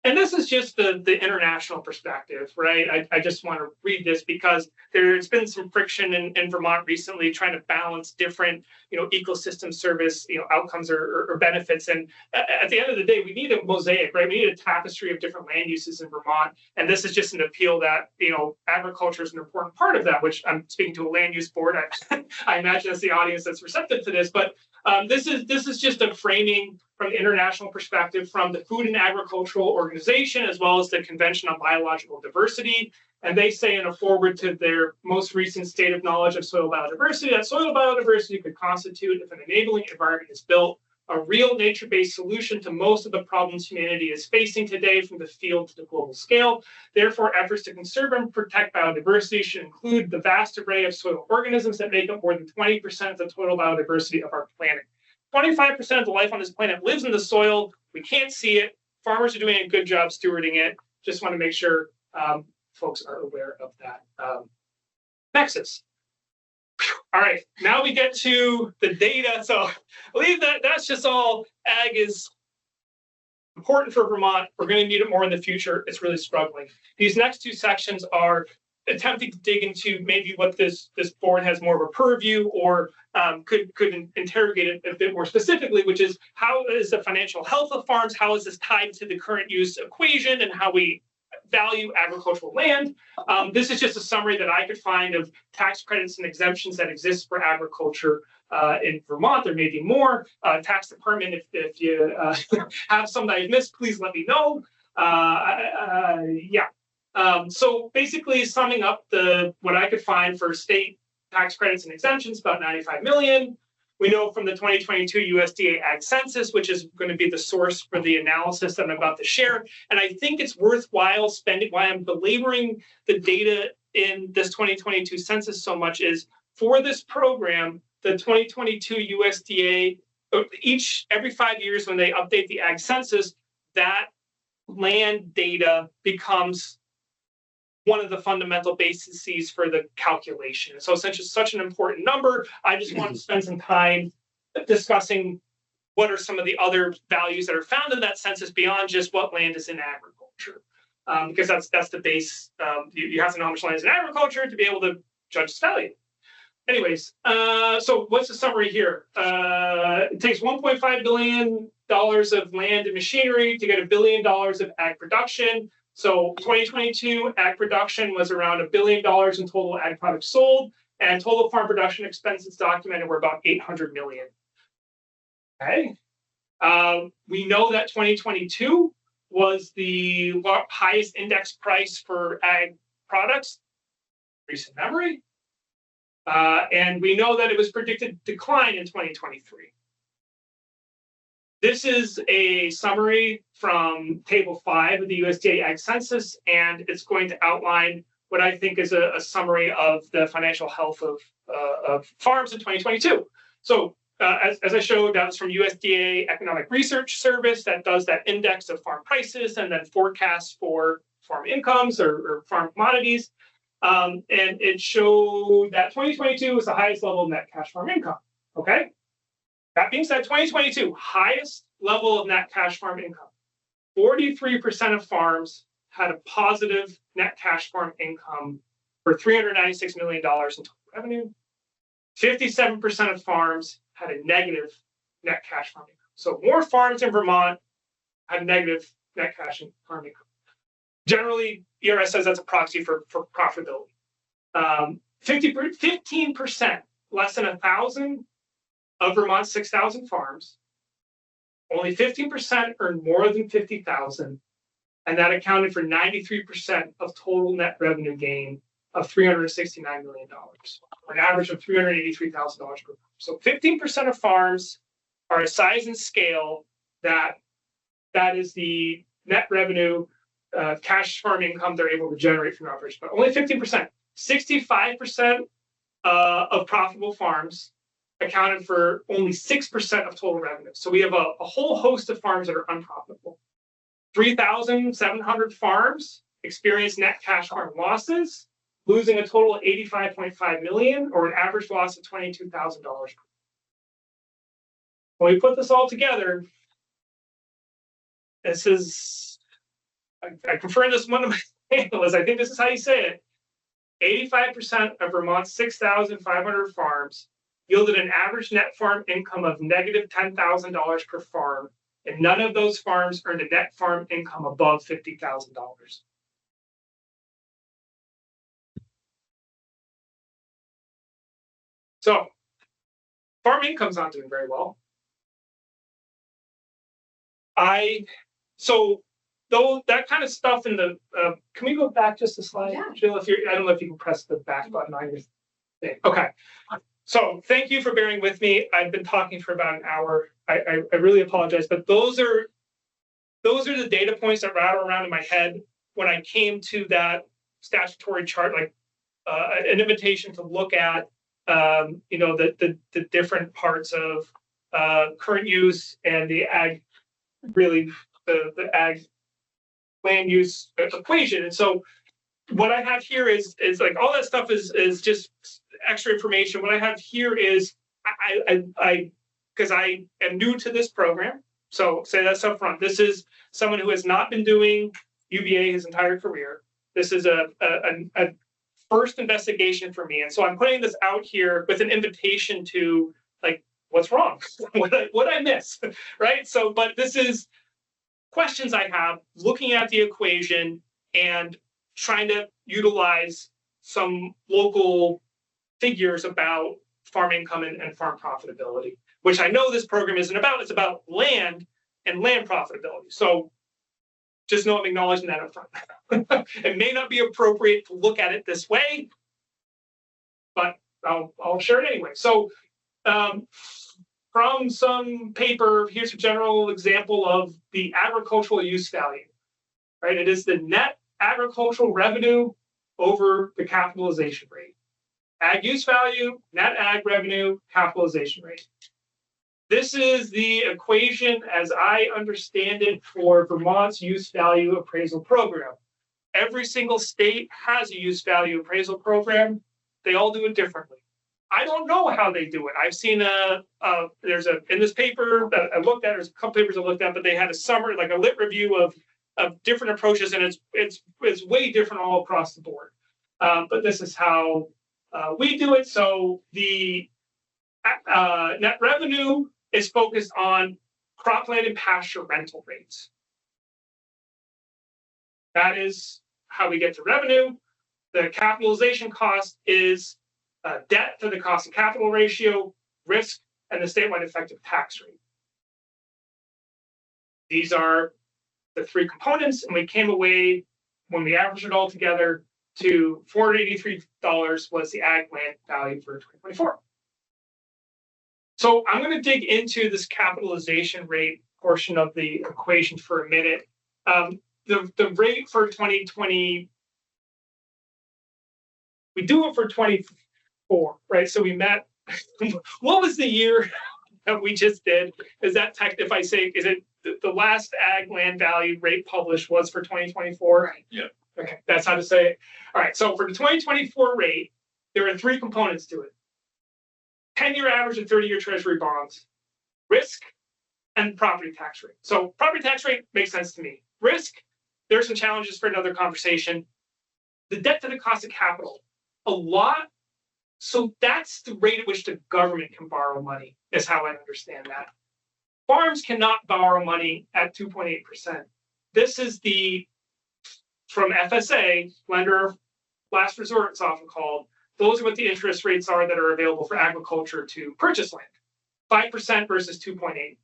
And this is just the international perspective, right? I just want to read this because there's been some friction in Vermont recently trying to balance different, ecosystem service, outcomes or benefits. And at the end of the day, we need a mosaic, right? We need a tapestry of different land uses in Vermont. And this is just an appeal that, agriculture is an important part of that, which I'm speaking to a land use board. I imagine that's the audience that's receptive to this, but this is just a framing from the international perspective from the Food and Agricultural Organization, as well as the Convention on Biological Diversity. And they say in a foreword to their most recent state of knowledge of soil biodiversity, that soil biodiversity could constitute, if an enabling environment is built, a real nature-based solution to most of the problems humanity is facing today from the field to the global scale. Therefore, efforts to conserve and protect biodiversity should include the vast array of soil organisms that make up more than 20% of the total biodiversity of our planet. 25% of the life on this planet lives in the soil. We can't see it. Farmers are doing a good job stewarding it. Just want to make sure folks are aware of that nexus. All right, now we get to the data. So I believe that's just all. Ag is important for Vermont. We're going to need it more in the future. It's really struggling. These next two sections are attempting to dig into maybe what this board has more of a purview or could interrogate it a bit more specifically, which is how is the financial health of farms, how is this tied to the current use equation and how we value agricultural land. This is just a summary that I could find of tax credits and exemptions that exist for agriculture in Vermont. There may be more. Tax department, if you have some that I've missed, please let me know. So basically summing up what I could find for state tax credits and exemptions, about 95 million. We know from the 2022 USDA Ag Census, which is going to be the source for the analysis that I'm about to share. And I think it's worthwhile spending, why I'm belaboring the data in this 2022 census so much is for this program, the 2022 USDA, every 5 years when they update the Ag Census, that land data becomes one of the fundamental bases for the calculation. So it's such an important number. I just want to spend some time discussing what are some of the other values that are found in that census beyond just what land is in agriculture. Because that's the base. You have to know how much land is in agriculture to be able to judge its value. Anyways, so what's the summary here? It takes $1.5 billion of land and machinery to get $1 billion of ag production. So 2022 ag production was around $1 billion in total ag products sold, and total farm production expenses documented were about 800 million. Okay. We know that 2022 was the highest index price for ag products, recent memory. And we know that it was predicted to decline in 2023. This is a summary from Table 5 of the USDA Ag Census, and it's going to outline what I think is a summary of the financial health of farms in 2022. So as I showed, that was from USDA Economic Research Service that does that index of farm prices and then forecasts for farm incomes or farm commodities. And it showed that 2022 was the highest level of net cash farm income, okay? That being said, 2022, highest level of net cash farm income. 43% of farms had a positive net cash farm income for $396 million in total revenue. 57% of farms had a negative net cash farm income. So more farms in Vermont had negative net cash farm income. Generally, ERS says that's a proxy for profitability. 15%, less than 1,000 of Vermont's 6,000 farms, only 15% earned more than 50,000, and that accounted for 93% of total net revenue gain of $369 million, an average of $383,000 per farm. So 15% of farms are a size and scale that is the net revenue, cash farm income they're able to generate from operation, but only 15%. 65% of profitable farms accounted for only 6% of total revenue. So we have a whole host of farms that are unprofitable. 3,700 farms experienced net cash farm losses, losing a total of $85.5 million, or an average loss of $22,000. When we put this all together, this is, I confirmed this one of my analysts, I think this is how you say it. 85% of Vermont's 6,500 farms yielded an average net farm income of negative $10,000 per farm, and none of those farms earned a net farm income above $50,000. So, farm income's not doing very well. Though that kind of stuff in the, can we go back just a slide? Yeah. Jill, if you're, I don't know if you can press the back button on your thing. Okay. So thank you for bearing with me. I've been talking for about an hour. I really apologize, but those are the data points that rattle around in my head when I came to that statutory chart, like an invitation to look at, the different parts of current use and the ag, really the ag land use equation. And so what I have here is like all that stuff is just extra information. What I have here is because I am new to this program, so say that's up front. This is someone who has not been doing UVA his entire career. This is a first investigation for me, and so I'm putting this out here with an invitation to, like, what's wrong, what I miss, right? So, but this is questions I have looking at the equation and trying to utilize some local figures about farm income and farm profitability, which I know this program isn't about. It's about land and land profitability. So just know I'm acknowledging that up front. It may not be appropriate to look at it this way, but I'll share it anyway. So from some paper, here's a general example of the agricultural use value, right? It is the net agricultural revenue over the capitalization rate. Ag use value, net ag revenue, capitalization rate. This is the equation as I understand it for Vermont's use value appraisal program. Every single state has a use value appraisal program. They all do it differently. I don't know how they do it. I've seen there's in this paper that I looked at, there's a couple papers I looked at, but they had a summary, like a lit review of different approaches, and it's way different all across the board. But this is how we do it. So the net revenue is focused on cropland and pasture rental rates. That is how we get to revenue. The capitalization cost is debt to the cost of capital ratio, risk, and the statewide effective tax rate. These are the three components, and we came away, when we averaged it all together, to $483 was the ag land value for 2024. So I'm going to dig into this capitalization rate portion of the equation for a minute. The rate for 2020, we do it for 24, right? So we met, what was the year that we just did? Is that if I say, is it the last ag land value rate published was for 2024? Right. Yeah. Okay, that's how to say it. All right, so for the 2024 rate, there are three components to it. 10-year average of 30-year treasury bonds, risk and property tax rate. So property tax rate makes sense to me. Risk, there's some challenges for another conversation. The debt to the cost of capital, a lot. So that's the rate at which the government can borrow money, is how I understand that. Farms cannot borrow money at 2.8%. This is from FSA, lender of last resort, it's often called. Those are what the interest rates are that are available for agriculture to purchase land. 5% versus 2.8.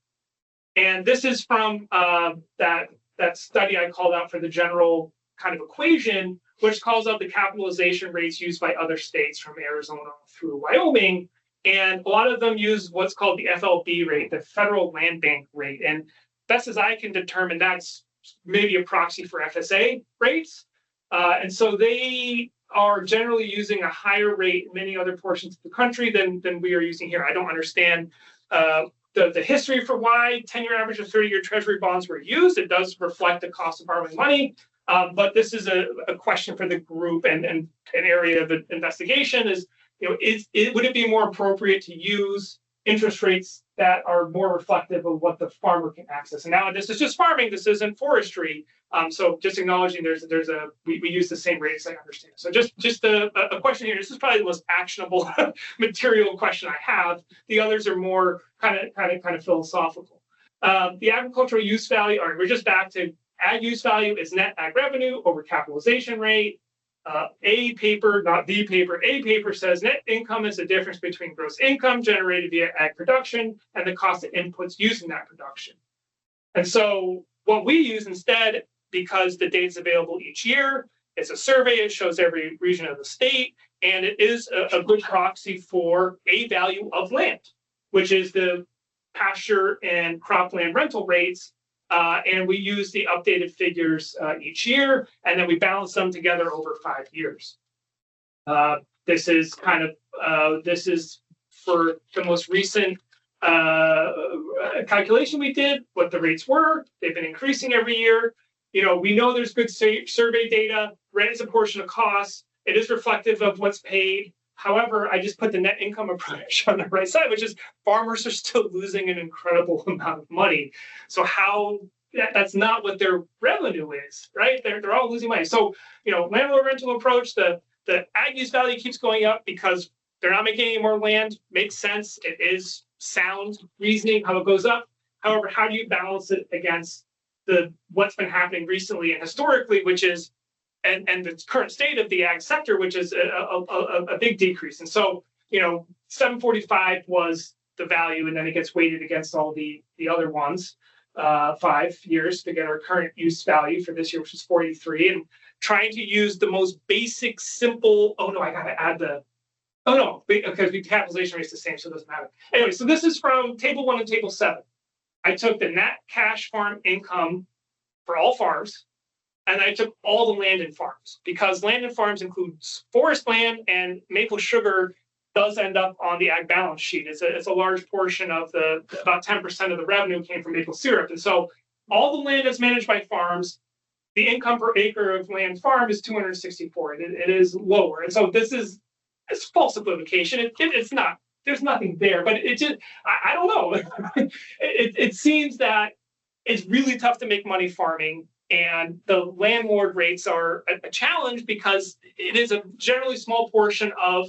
And this is from that study I called out for the general kind of equation, which calls out the capitalization rates used by other states from Arizona through Wyoming. And a lot of them use what's called the FLB rate, the Federal Land Bank rate. And best as I can determine, that's maybe a proxy for FSA rates. And so they are generally using a higher rate in many other portions of the country than we are using here. I don't understand the history for why 10-year average of 30-year treasury bonds were used. It does reflect the cost of borrowing money. But this is a question for the group, and an area of investigation is, would it be more appropriate to use interest rates that are more reflective of what the farmer can access? And now this is just farming, this isn't forestry. So just acknowledging we use the same rates, I understand. So just a question here. This is probably the most actionable material question I have. The others are more kind of philosophical. The agricultural use value, all right, we're just back to ag use value is net ag revenue over capitalization rate. A paper, not the paper, A paper says net income is the difference between gross income generated via ag production and the cost of inputs used in that production. And so what we use instead, because the data is available each year, it's a survey, it shows every region of the state, and it is a good proxy for a value of land, which is the pasture and cropland rental rates. And we use the updated figures each year, and then we balance them together over 5 years. This is for the most recent calculation we did, what the rates were. They've been increasing every year. We know there's good survey data. Rent is a portion of costs. It is reflective of what's paid. However, I just put the net income approach on the right side, which is farmers are still losing an incredible amount of money. So that's not what their revenue is, right? They're all losing money. So, landlord rental approach, the ag use value keeps going up because they're not making any more land. Makes sense. It is sound reasoning how it goes up. However, how do you balance it against what's been happening recently and historically, which is and the current state of the ag sector, which is a big decrease. And so, 745 was the value, and then it gets weighted against all the other ones, 5 years to get our current use value for this year, which is 43, and trying to use the most basic, simple, I got to add because the capitalization rate is the same, so it doesn't matter. Anyway, so this is from table 1 and table 7. I took the net cash farm income for all farms, and I took all the land and farms, because land and farms includes forest land, and maple sugar does end up on the ag balance sheet. It's a large portion of about 10% of the revenue came from maple syrup. And so all the land is managed by farms. The income per acre of land farm is 264. It is lower. And so it's false equivocation. It's not, there's nothing there, but it just, I don't know. It seems that it's really tough to make money farming. And the landlord rates are a challenge because it is a generally small portion of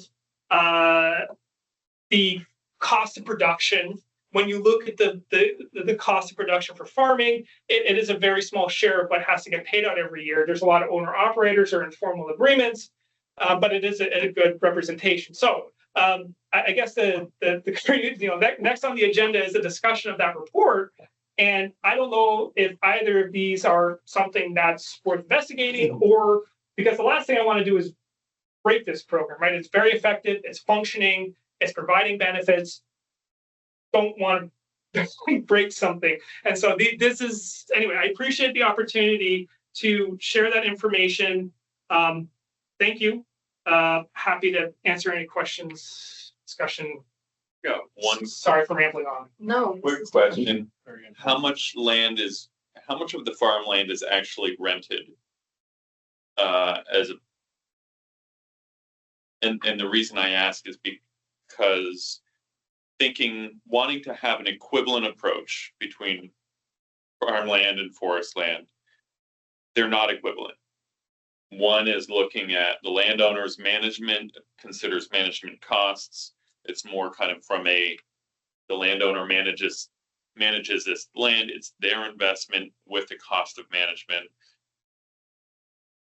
the cost of production. When you look at the cost of production for farming, it is a very small share of what has to get paid out every year. There's a lot of owner operators or informal agreements, but it is a good representation. So I guess next on the agenda is a discussion of that report. And I don't know if either of these are something that's worth investigating, or because the last thing I want to do is break this program, right? It's very effective, it's functioning, it's providing benefits. Don't want to break something. And so anyway, I appreciate the opportunity to share that information. Thank you. Happy to answer any questions, discussion. Yeah, one Sorry for rambling on. No. quick question. How much of the farmland is actually rented? And the reason I ask is because wanting to have an equivalent approach between farmland and forest land. They're not equivalent. One is looking at the landowner's management, considers management costs. It's more kind of from the landowner manages this land. It's their investment with the cost of management.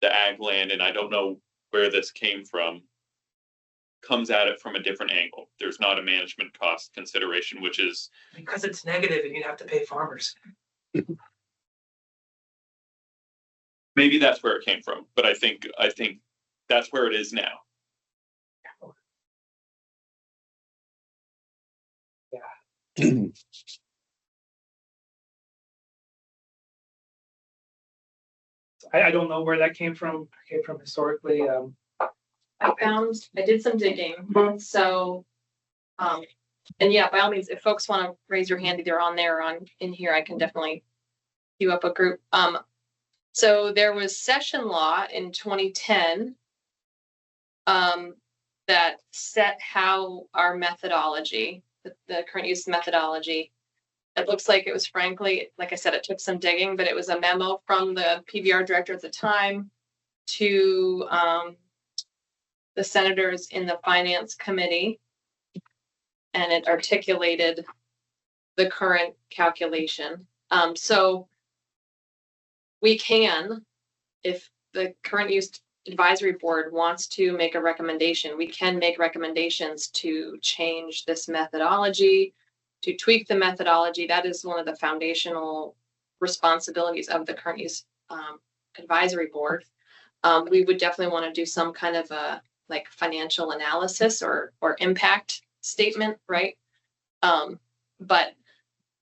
The ag land, and I don't know where this came from, comes at it from a different angle. There's not a management cost consideration, which is Because it's negative and you have to pay farmers. maybe that's where it came from, but I think that's where it is now. I don't know where that came from. It came from historically. I did some digging, so, and yeah, by all means, if folks want to raise your hand either on there or on in here, I can definitely queue up a group. So there was session law in 2010 that set how our methodology, the current use methodology, it looks like it was, frankly, like I said, it took some digging, but it was a memo from the PBR director at the time to the senators in the finance committee, and it articulated the current calculation. So we can, if the current use advisory board wants to make a recommendation, we can make recommendations to change this methodology, to tweak the methodology. That is one of the foundational responsibilities of the current use advisory board. We would definitely want to do some kind of a like financial analysis or impact statement, right? But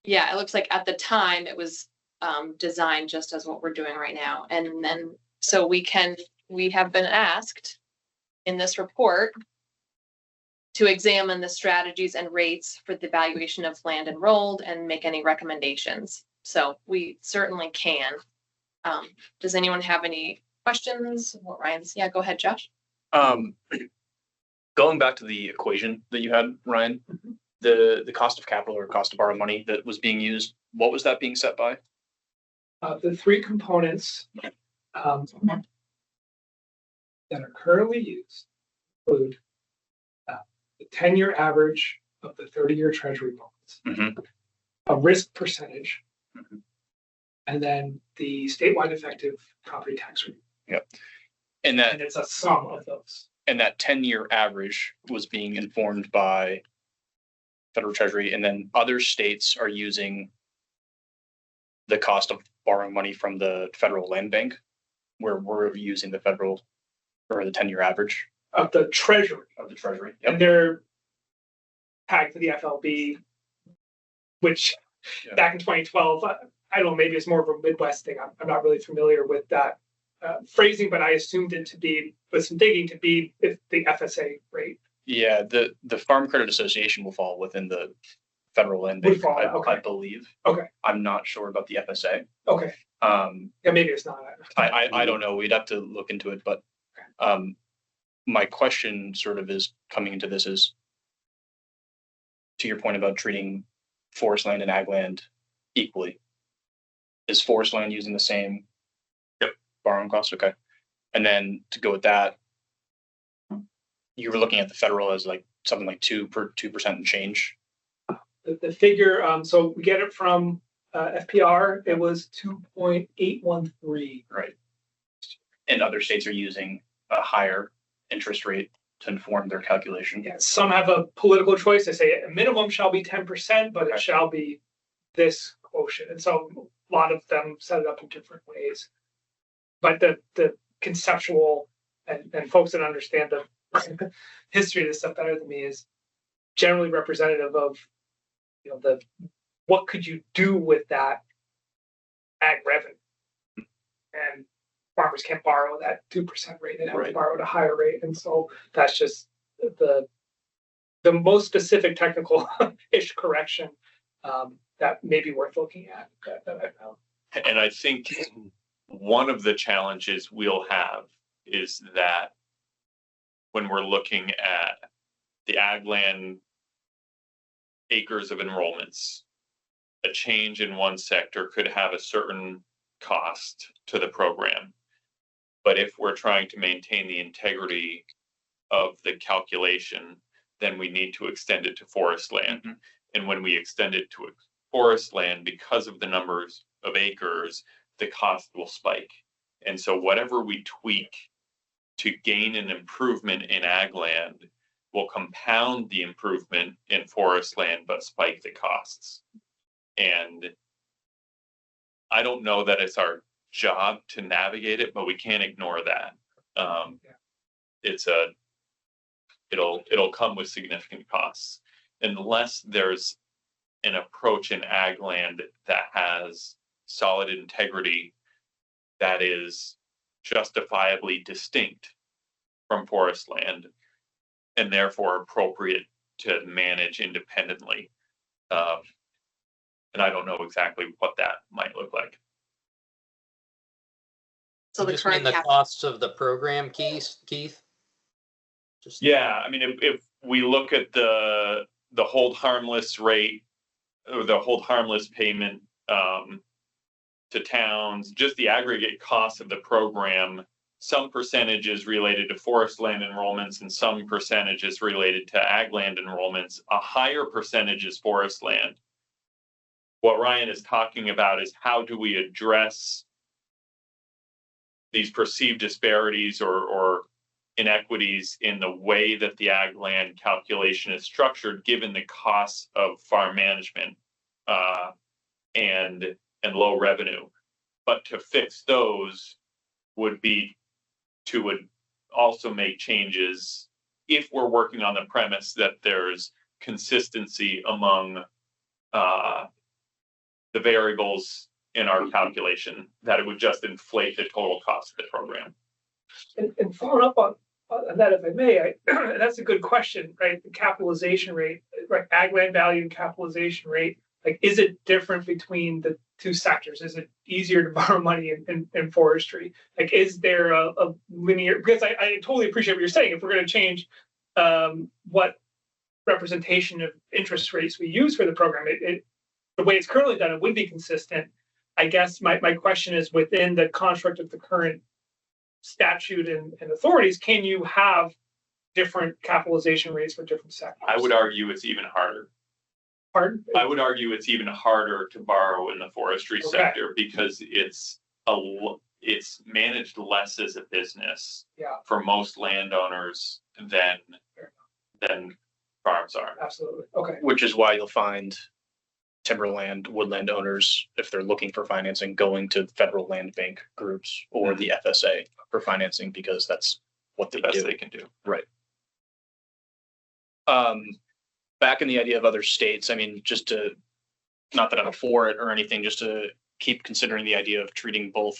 yeah, it looks like at the time it was designed just as what we're doing right now. And then, so we have been asked in this report to examine the strategies and rates for the valuation of land enrolled and make any recommendations. So we certainly can. Does anyone have any questions? What Ryan's? Yeah, go ahead, Josh. Going back to the equation that you had, Ryan, the cost of capital or cost to borrow money that was being used, what was that being set by? The three components that are currently used include the 10-year average of the 30-year treasury bonds, a risk percentage, and then the statewide effective property tax rate. Yep. And it's a sum of those. And that 10-year average was being informed by federal treasury, and then other states are using the cost of borrowing money from the federal land bank, where we're using the federal or the 10-year average Of the treasury. Yep. And they're tagged to the FLB, which back in 2012, I don't know, maybe it's more of a Midwest thing. I'm not really familiar with that phrasing, but I assumed it to be, with some digging, to be the FSA rate. Yeah, the Farm Credit Association will fall within the federal land bank, I believe. Okay. I'm not sure about the FSA. Okay. Yeah, maybe it's not. I don't know. We'd have to look into it, but my question sort of is coming into this is, to your point about treating forest land and ag land equally. Is forest land using the same borrowing costs? Okay. And then to go with that, you were looking at the federal as like something like 2% and change. The figure, so we get it from FPR, it was 2.813. Right. And other states are using a higher interest rate to inform their calculation. Yeah, some have a political choice. They say a minimum shall be 10%, but it shall be this quotient. And so a lot of them set it up in different ways. But the conceptual and folks that understand the history of this stuff better than me is generally representative of, you know, what could you do with that ag revenue? And farmers can't borrow that 2% rate; they have to borrow at a higher rate, and so that's just the most specific technical ish correction that may be worth looking at that I found. And I think one of the challenges we'll have is that when we're looking at the ag land acres of enrollments. A change in one sector could have a certain cost to the program. But if we're trying to maintain the integrity of the calculation, then we need to extend it to forest land. And when we extend it to forest land, because of the numbers of acres, the cost will spike. And so whatever we tweak to gain an improvement in ag land will compound the improvement in forest land, but spike the costs. And I don't know that it's our job to navigate it, but we can't ignore that. It'll come with significant costs unless there's an approach in ag land that has solid integrity that is justifiably distinct from forest land and therefore appropriate to manage independently. And I don't know exactly what that might look like. So You the just mean current the cap, costs of the program, Keith? Just, Yeah, I mean, if we look at the hold harmless rate or the hold harmless payment to towns, just the aggregate cost of the program, some percentages related to forest land enrollments and some percentages related to ag land enrollments, a higher percentage is forest land. What Ryan is talking about is how do we address these perceived disparities or inequities in the way that the ag land calculation is structured, given the costs of farm management and low revenue. But to fix those would be to also make changes if we're working on the premise that there's consistency among the variables in our calculation, that it would just inflate the total cost of the program. And following up on that, if I may, that's a good question, right? The capitalization rate, right? Ag land value and capitalization rate, like, is it different between the two sectors? Is it easier to borrow money in forestry? Like, is there a linear, because I totally appreciate what you're saying. If we're going to change what representation of interest rates we use for the program, the way it's currently done, it would be consistent. I guess my question is, within the construct of the current statute and authorities, can you have different capitalization rates for different sectors? I would argue it's even harder. Pardon? I would argue it's even harder to borrow in the forestry sector because it's managed less as a business for most landowners than farms are. Absolutely. Okay. Which is why you'll find timberland, woodland owners, if they're looking for financing, going to federal land bank groups or the FSA for financing, because that's what they Best do. they can do. Right. Back in the idea of other states, I mean, just to, not that I'm for it or anything, just to keep considering the idea of treating both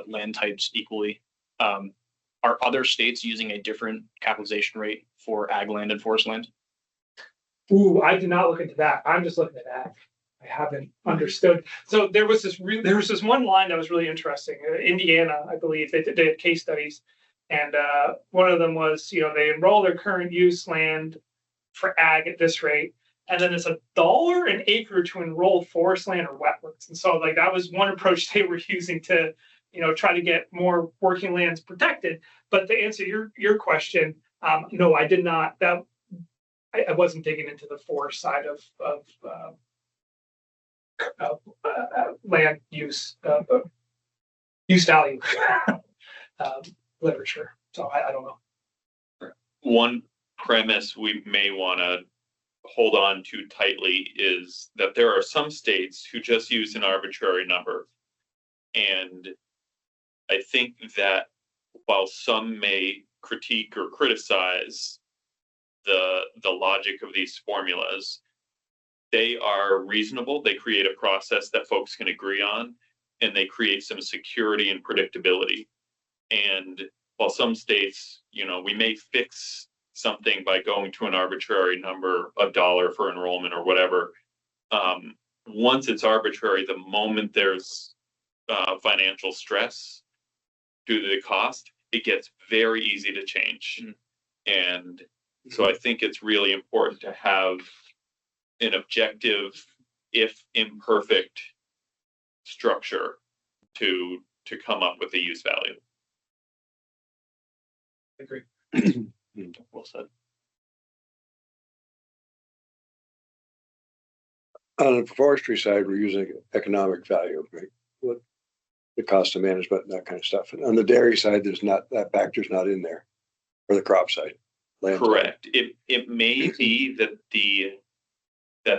land types equally. Are other states using a different capitalization rate for ag land and forest land? Ooh, I did not look into that. I'm just looking at that. I haven't understood. So there was this one line that was really interesting. Indiana, I believe, they had case studies, and one of them was, they enroll their current use land for ag at this rate, and then it's $1 an acre to enroll forest land or wetlands. And so, like, that was one approach they were using to, try to get more working lands protected. But to answer your question, no, I did not. I wasn't digging into the forest side of land use value literature. So I don't know. One premise we may want to hold on to tightly is that there are some states who just use an arbitrary number. And I think that while some may critique or criticize the logic of these formulas, they are reasonable. They create a process that folks can agree on, and they create some security and predictability. And while some states, we may fix something by going to an arbitrary number, $1 for enrollment or whatever. Once it's arbitrary, the moment there's financial stress due to the cost, it gets very easy to change. And so I think it's really important to have an objective, if imperfect, structure to come up with a use value. I agree. Well said. On the forestry side, we're using economic value, right? What the cost of management and that kind of stuff. And on the dairy side, there's not, that factor's not in there, or the crop side. Land side. Correct. It may be that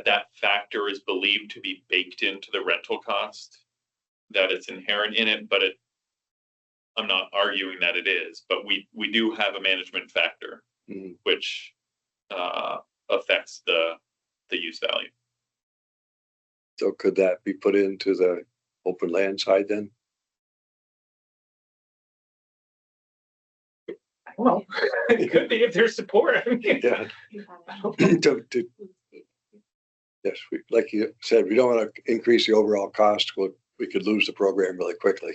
that factor is believed to be baked into the rental cost, that it's inherent in it, but I'm not arguing that it is, but we do have a management factor, Mhm. which affects the use value. So could that be put into the open land side then? Well, it could be if there's support. I mean, Yeah. Yes, like you said, we don't want to increase the overall cost. We could lose the program really quickly.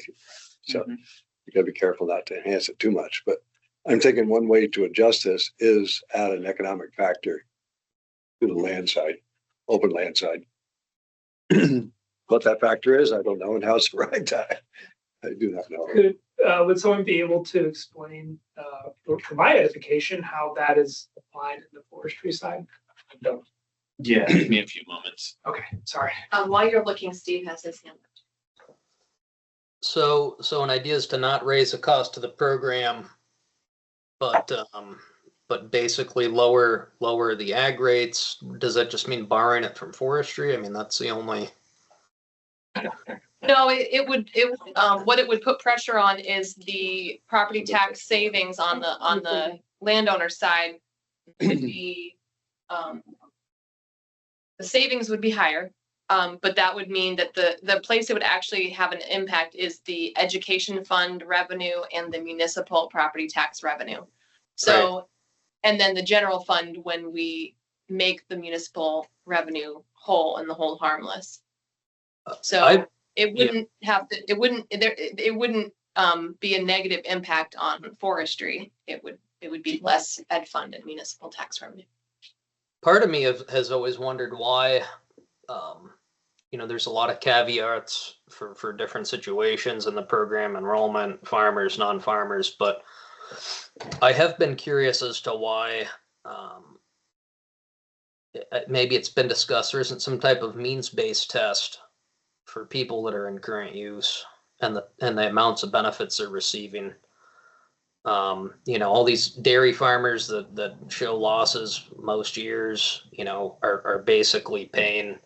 So Mhm. you gotta be careful not to enhance it too much. But I'm thinking one way to adjust this is add an economic factor to the land side, open land side. What that factor is, I don't know, and how it's arrived at. I do not know. would someone be able to explain, for my edification, how that is applied in the forestry side? I don't. Yeah, give me a few moments. Okay, sorry. While you're looking, Steve has his hand up. So an idea is to not raise the cost of the program, but basically lower the ag rates. Does that just mean borrowing it from forestry? I mean, that's the only. No, what it would put pressure on is the property tax savings on the landowner side would be, the savings would be higher. But that would mean that the place it would actually have an impact is the education fund revenue and the municipal property tax revenue. So, and then the general fund when we make the municipal revenue whole and the whole harmless. So it wouldn't have to, it wouldn't be a negative impact on forestry. It would be less ed fund and municipal tax revenue. Part of me has always wondered why, there's a lot of caveats for different situations in the program, enrollment, farmers, non-farmers, but I have been curious as to why, maybe it's been discussed, there isn't some type of means-based test for people that are in current use and the amounts of benefits they're receiving. All these dairy farmers that show losses most years, are basically paying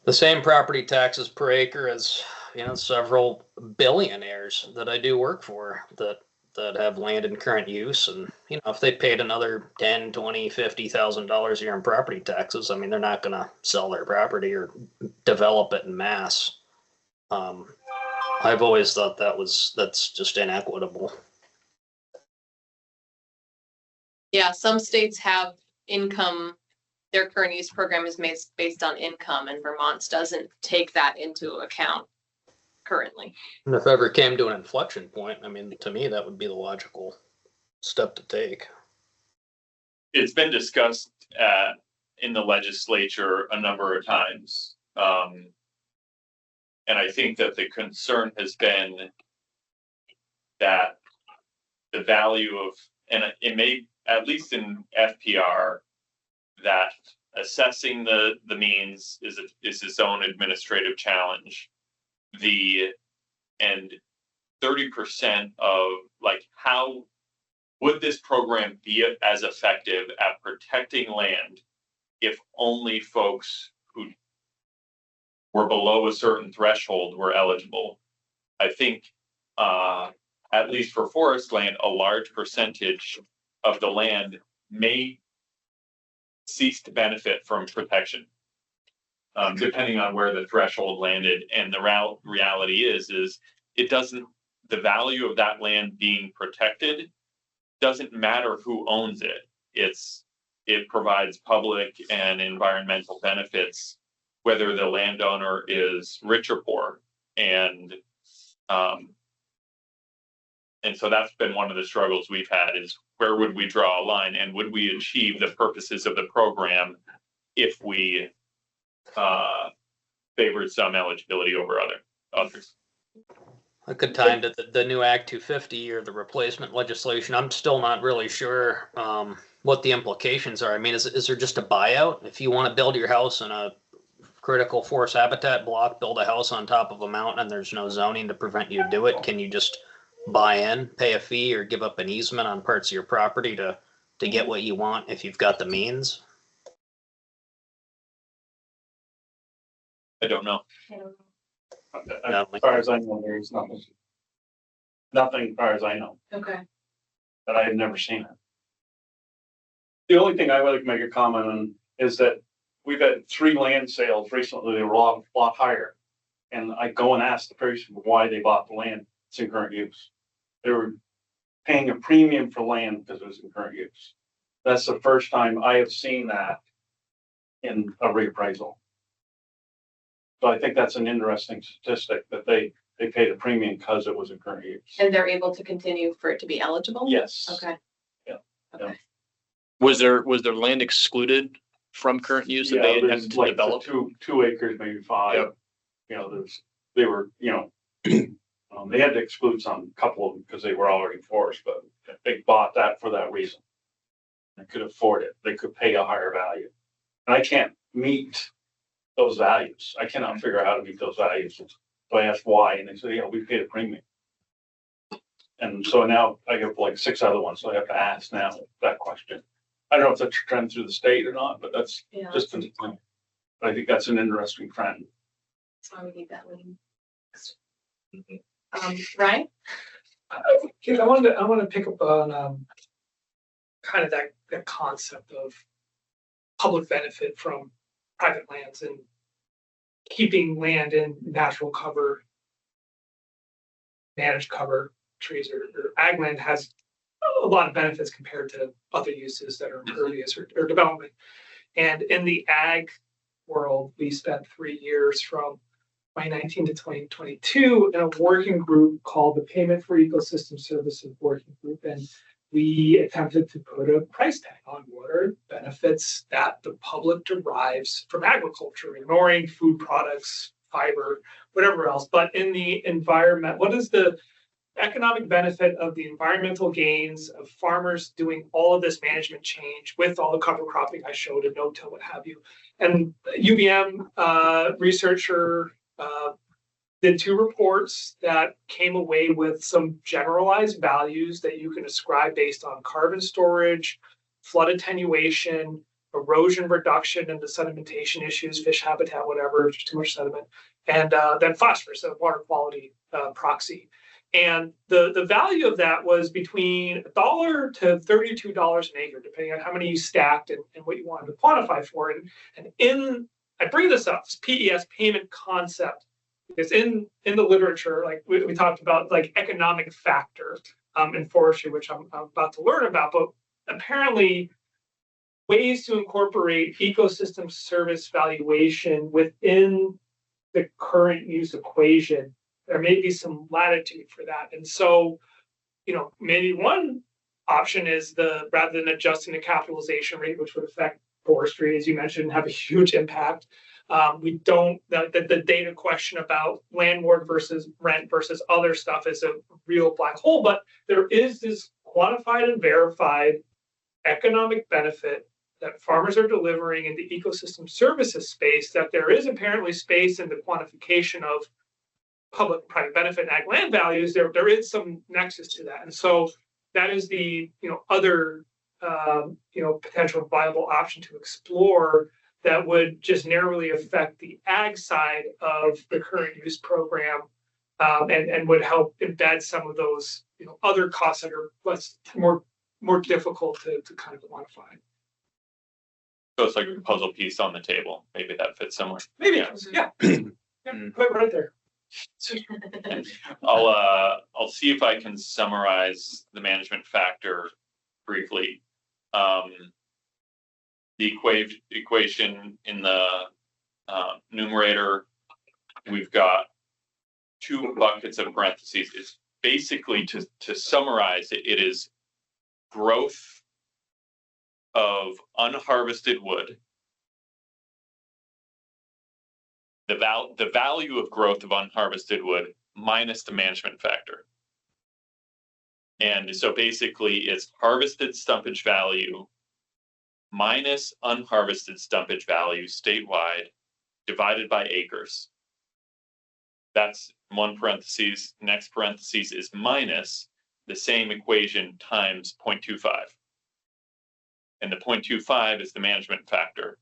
the same property taxes per acre as, several billionaires that I do work for that have land in current use. And, if they paid another $10,000, $20,000, $50,000 a year in property taxes, I mean, they're not going to sell their property or develop it in mass. I've always thought that's just inequitable. Yeah, some states have income, their current use program is based on income, and Vermont's doesn't take that into account currently. And if ever came to an inflection point, I mean, to me, that would be the logical step to take. It's been discussed in the legislature a number of times. And I think that the concern has been that the value of, and it may, at least in FPR, that assessing the means is its own administrative challenge. And 30% of how would this program be as effective at protecting land if only folks who were below a certain threshold were eligible? I think, at least for forest land, a large percentage of the land may cease to benefit from protection, depending on where the threshold landed. And the reality is it doesn't, the value of that land being protected doesn't matter who owns it. It provides public and environmental benefits, whether the landowner is rich or poor. And so that's been one of the struggles we've had, is where would we draw a line, and would we achieve the purposes of the program if we favored some eligibility over others. I could tie into the new Act 250 or the replacement legislation. I'm still not really sure what the implications are. I mean, is there just a buyout? If you want to build your house in a critical forest habitat block, build a house on top of a mountain, and there's no zoning to prevent you to do it, can you just buy in, pay a fee, or give up an easement on parts of your property to get what you want if you've got the means? I don't know. As far as I know, there's nothing. Nothing, as far as I know, Okay. that I have never seen it. The only thing I would like to make a comment on is that we've had 3 land sales recently. They were a lot higher. And I go and ask the person why they bought the land. It's in current use. They were paying a premium for land because it was in current use. That's the first time I have seen that in a reappraisal. So I think that's an interesting statistic that they paid a premium because it was in current use. And they're able to continue for it to be eligible? Yes. Okay. Yeah. Okay. Was there land excluded from current use that they there's intended to like develop? two acres, maybe 5. Yep. You know, they were, they had to exclude some, couple of them because they were already forest, but they bought that for that reason. They could afford it. They could pay a higher value. And I can't meet those values. I cannot figure out how to meet those values. So I asked why, and they said, yeah, we paid a premium. And so now I have like 6 other ones, so I have to ask now that question. I don't know if that's a trend through the state or not, but that's just an example. I think that's an interesting trend. That's why we need that lane. Ryan? I want to pick up on kind of that concept of public benefit from private lands and keeping land in natural cover, managed cover trees or ag land has a lot of benefits compared to other uses that are impervious or development. And in the ag world, we spent 3 years from 2019 to 2022 in a working group called the Payment for Ecosystem Services Working Group. And we attempted to put a price tag on what are benefits that the public derives from agriculture, ignoring food products, fiber, whatever else. But in the environment, what is the economic benefit of the environmental gains of farmers doing all of this management change with all the cover cropping I showed and no-till, what have you? And UVM researcher did 2 reports that came away with some generalized values that you can ascribe based on carbon storage, flood attenuation, erosion reduction, and the sedimentation issues, fish habitat, whatever, too much sediment, and then phosphorus, a water quality proxy. And the value of that was between $1 to $32 an acre, depending on how many you stacked and what you wanted to quantify for. And I bring this up, this PES payment concept, because in the literature, like we talked about, like economic factor in forestry, which I'm about to learn about, but apparently ways to incorporate ecosystem service valuation within the current use equation, there may be some latitude for that. And so, maybe one option is rather than adjusting the capitalization rate, which would affect forestry, as you mentioned, have a huge impact. The data question about landlord versus rent versus other stuff is a real black hole, but there is this quantified and verified economic benefit that farmers are delivering in the ecosystem services space, that there is apparently space in the quantification of public and private benefit and ag land values. There is some nexus to that. And so that is the other potential viable option to explore that would just narrowly affect the ag side of the current use program, and would help embed some of those other costs that are more difficult to kind of quantify. So it's like a puzzle piece on the table. Maybe that fits somewhere. Maybe, Yeah. Put it right there. I'll see if I can summarize the management factor briefly. The equation in the numerator, we've got 2 buckets of parentheses. It's basically, to summarize it, it is growth of unharvested wood the value of growth of unharvested wood minus the management factor. And so basically it's harvested stumpage value minus unharvested stumpage value statewide divided by acres. That's one parentheses. Next parentheses is minus the same equation times 0.25. And the 0.25 is the management factor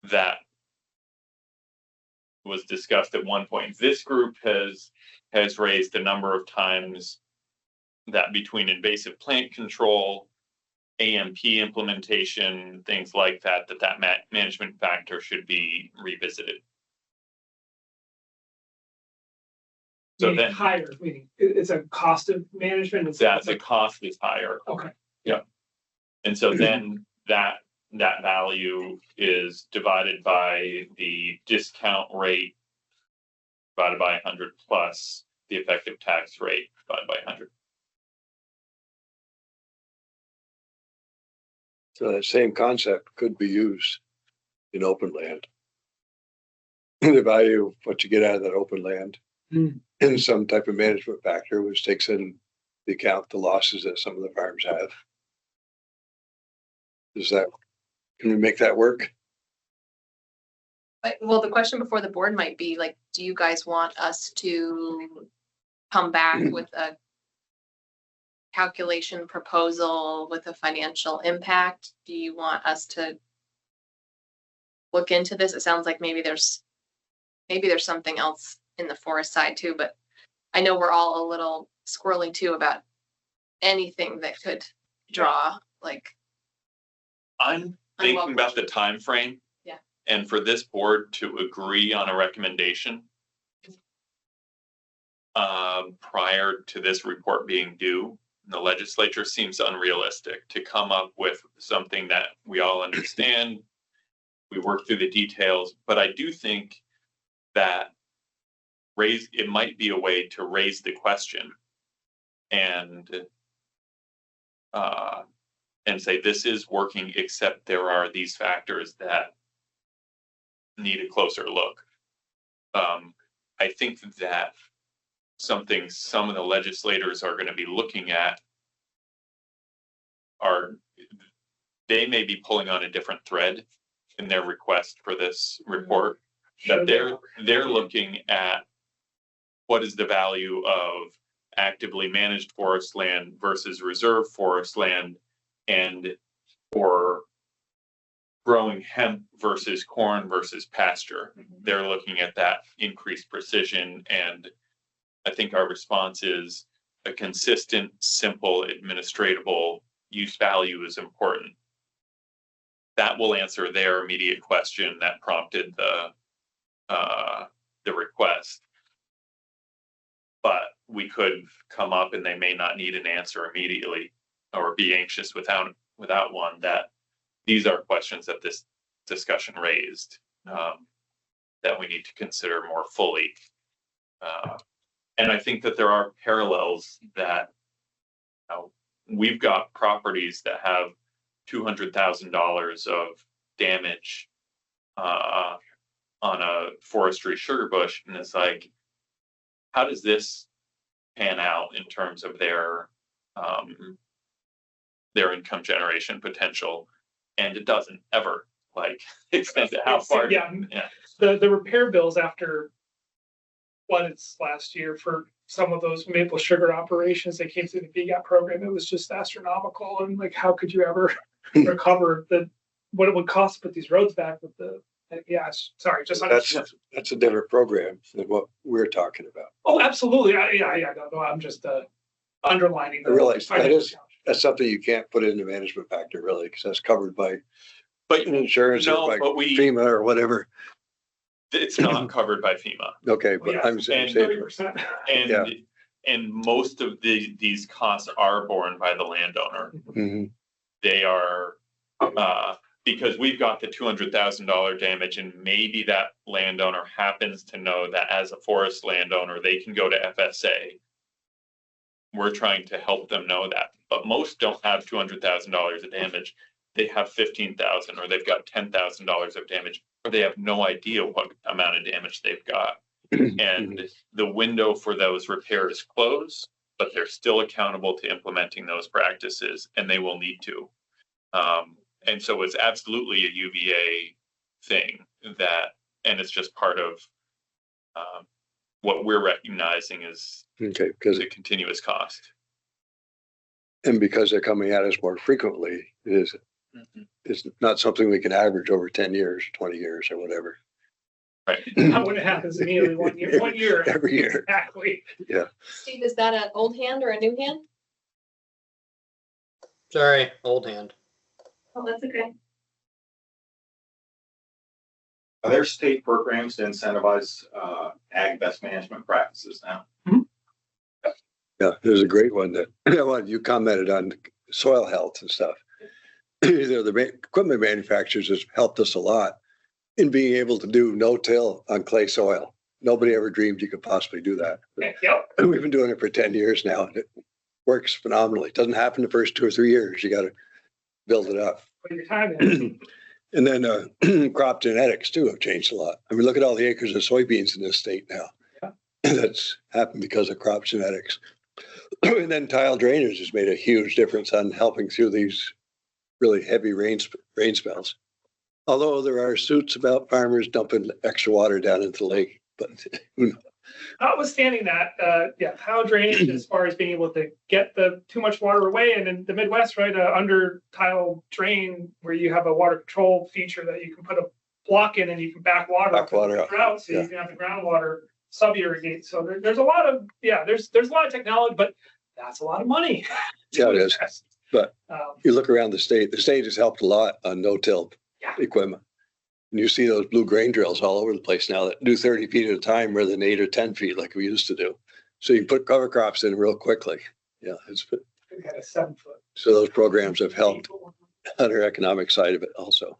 that was discussed at one point. This group has raised a number of times that between invasive plant control, AMP implementation, things like that, that management factor should be revisited. So Meaning then higher, meaning it's a cost of management. that the cost is higher. Okay. Yeah. And so then that value is divided by the discount rate divided by 100 plus the effective tax rate divided by 100. So that same concept could be used in open land. The value of what you get out of that open land and some type of management factor, which takes in the account the losses that some of the farms have. Can we make that work? Well, the question before the board might be like, do you guys want us to come back with a calculation proposal with a financial impact? Do you want us to look into this? It sounds like maybe there's something else in the forest side too, but I know we're all a little squirrely too about anything that could draw like. I'm thinking about the time frame. Yeah. And for this board to agree on a recommendation prior to this report being due, the legislature seems unrealistic to come up with something that we all understand. We work through the details, but I do think that it might be a way to raise the question and say this is working, except there are these factors that need a closer look. I think that some of the legislators are going to be looking at they may be pulling on a different thread in their request for this report. That they're looking at what is the value of actively managed forest land versus reserve forest land, and for growing hemp versus corn versus pasture. They're looking at that increased precision, and I think our response is a consistent, simple, administratable use value is important. That will answer their immediate question that prompted the request. But we could come up and they may not need an answer immediately or be anxious without one. That these are questions that this discussion raised that we need to consider more fully. And I think that there are parallels that we've got properties that have $200,000 of damage on a forestry sugar bush, and it's like, how does this pan out in terms of their income generation potential? And it doesn't ever extend to how far. Yeah. The repair bills after floods last year for some of those maple sugar operations that came through the VGAP program, it was just astronomical. And how could you ever recover what it would cost to put these roads back with the. Sorry, just that's a different program than what we're talking about. Oh, absolutely. No, I'm just underlining. I realize that's something you can't put in the management factor really, because that's covered by insurance or by FEMA or whatever. It's not covered by FEMA. Okay, but I'm saying 30%. And most of these costs are borne by the landowner. Mm-hmm. They are because we've got the $200,000 damage, and maybe that landowner happens to know that as a forest landowner, they can go to FSA. We're trying to help them know that, but most don't have $200,000 of damage. They have $15,000 or they've got $10,000 of damage or they have no idea what amount of damage they've got. And the window for those repairs close, but they're still accountable to implementing those practices, and they will need to. And so it's absolutely a UVA thing that, and it's just part of what we're recognizing is Okay, because, the continuous cost. and because they're coming at us more frequently, it's not something we can average over 10 years, 20 years or whatever. Right. Not when it happens immediately 1 year, 1 year. Every year. Exactly. Steve, is that an old hand or a new hand? Sorry, old hand. Oh, that's okay. Are there state programs to incentivize ag best management practices now? Yeah, there's a great one that you commented on soil health and stuff. The equipment manufacturers has helped us a lot in being able to do no-till on clay soil. Nobody ever dreamed you could possibly do that. Yep. We've been doing it for 10 years now, and it works phenomenally. It doesn't happen the first 2 or 3 years. You got to build it up. Put your time in. And then crop genetics too have changed a lot. I mean, look at all the acres of soybeans in this state now. Yeah. That's happened because of crop genetics. And then tile drainage has made a huge difference on helping through these really heavy rain spells. Although there are suits about farmers dumping extra water down into the lake, but who knows? Notwithstanding that, tile drainage as far as being able to get the too much water away, and in the Midwest, right, under tile drain where you have a water control feature that you can put a block in and you can back water Back water up, drought, so yeah. you can have the groundwater sub irrigate. So there's a lot of there's a lot of technology, but that's a lot of money. Yeah, it is. invest. But Um, you look around the state has helped a lot on no-till Yeah. equipment. And you see those blue grain drills all over the place now that do 30 feet at a time rather than 8 or 10 feet like we used to do. So you can put cover crops in real quickly. Yeah, we had a 7 foot. so those programs have helped on our economic side of it also.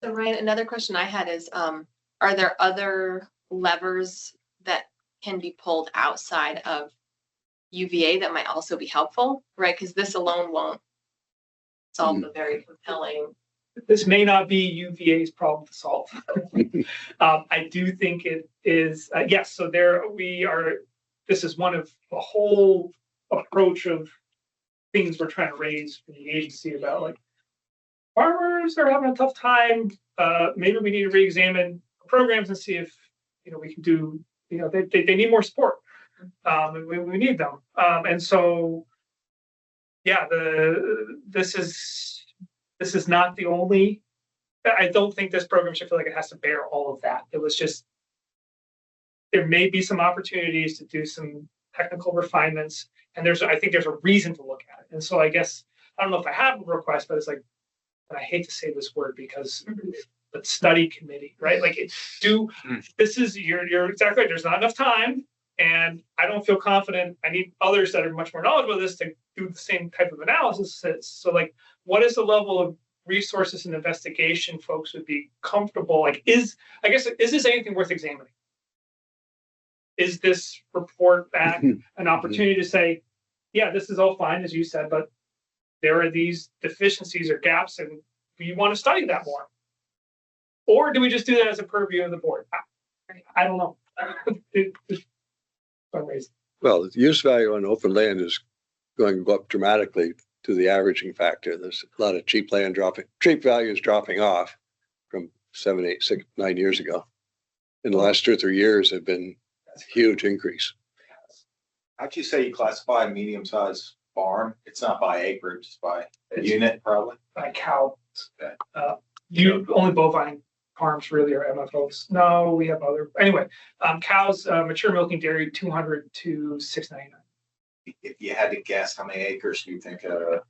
So Ryan, another question I had is, are there other levers that can be pulled outside of UVA that might also be helpful, right? Because this alone won't solve the very compelling. This may not be UVA's problem to solve. I do think it is, yes, so this is one of a whole approach of things we're trying to raise for the agency about, like, farmers are having a tough time. Maybe we need to reexamine programs and see if, we can do, they need more support. We need them. And so, yeah, this is not the only, I don't think this program should feel like it has to bear all of that. It was just, there may be some opportunities to do some technical refinements, and I think there's a reason to look at it. And so I guess, I don't know if I have a request, but it's like, and I hate to say this word because, but study committee, right? Like, this is, you're exactly right. There's not enough time, and I don't feel confident. I need others that are much more knowledgeable of this to do the same type of analysis. So, like, what is the level of resources and investigation folks would be comfortable? Like, is this anything worth examining? Is this report back an opportunity to say, yeah, this is all fine, as you said, but there are these deficiencies or gaps, and we want to study that more? Or do we just do that as a purview of the board? I don't know. Well, the use value on open land is going to go up dramatically to the averaging factor. There's a lot of cheap land cheap value is dropping off from 7, 8, 6, 9 years ago. In the last 2 or 3 years have been a huge increase. How'd you say you classify a medium-sized farm? It's not by acreage, it's by unit, probably. By cow. Only bovine farms really are MFOs. No, we have other. Anyway, cows, mature milking dairy, 200 to 699. If you had to guess, how many acres do you think a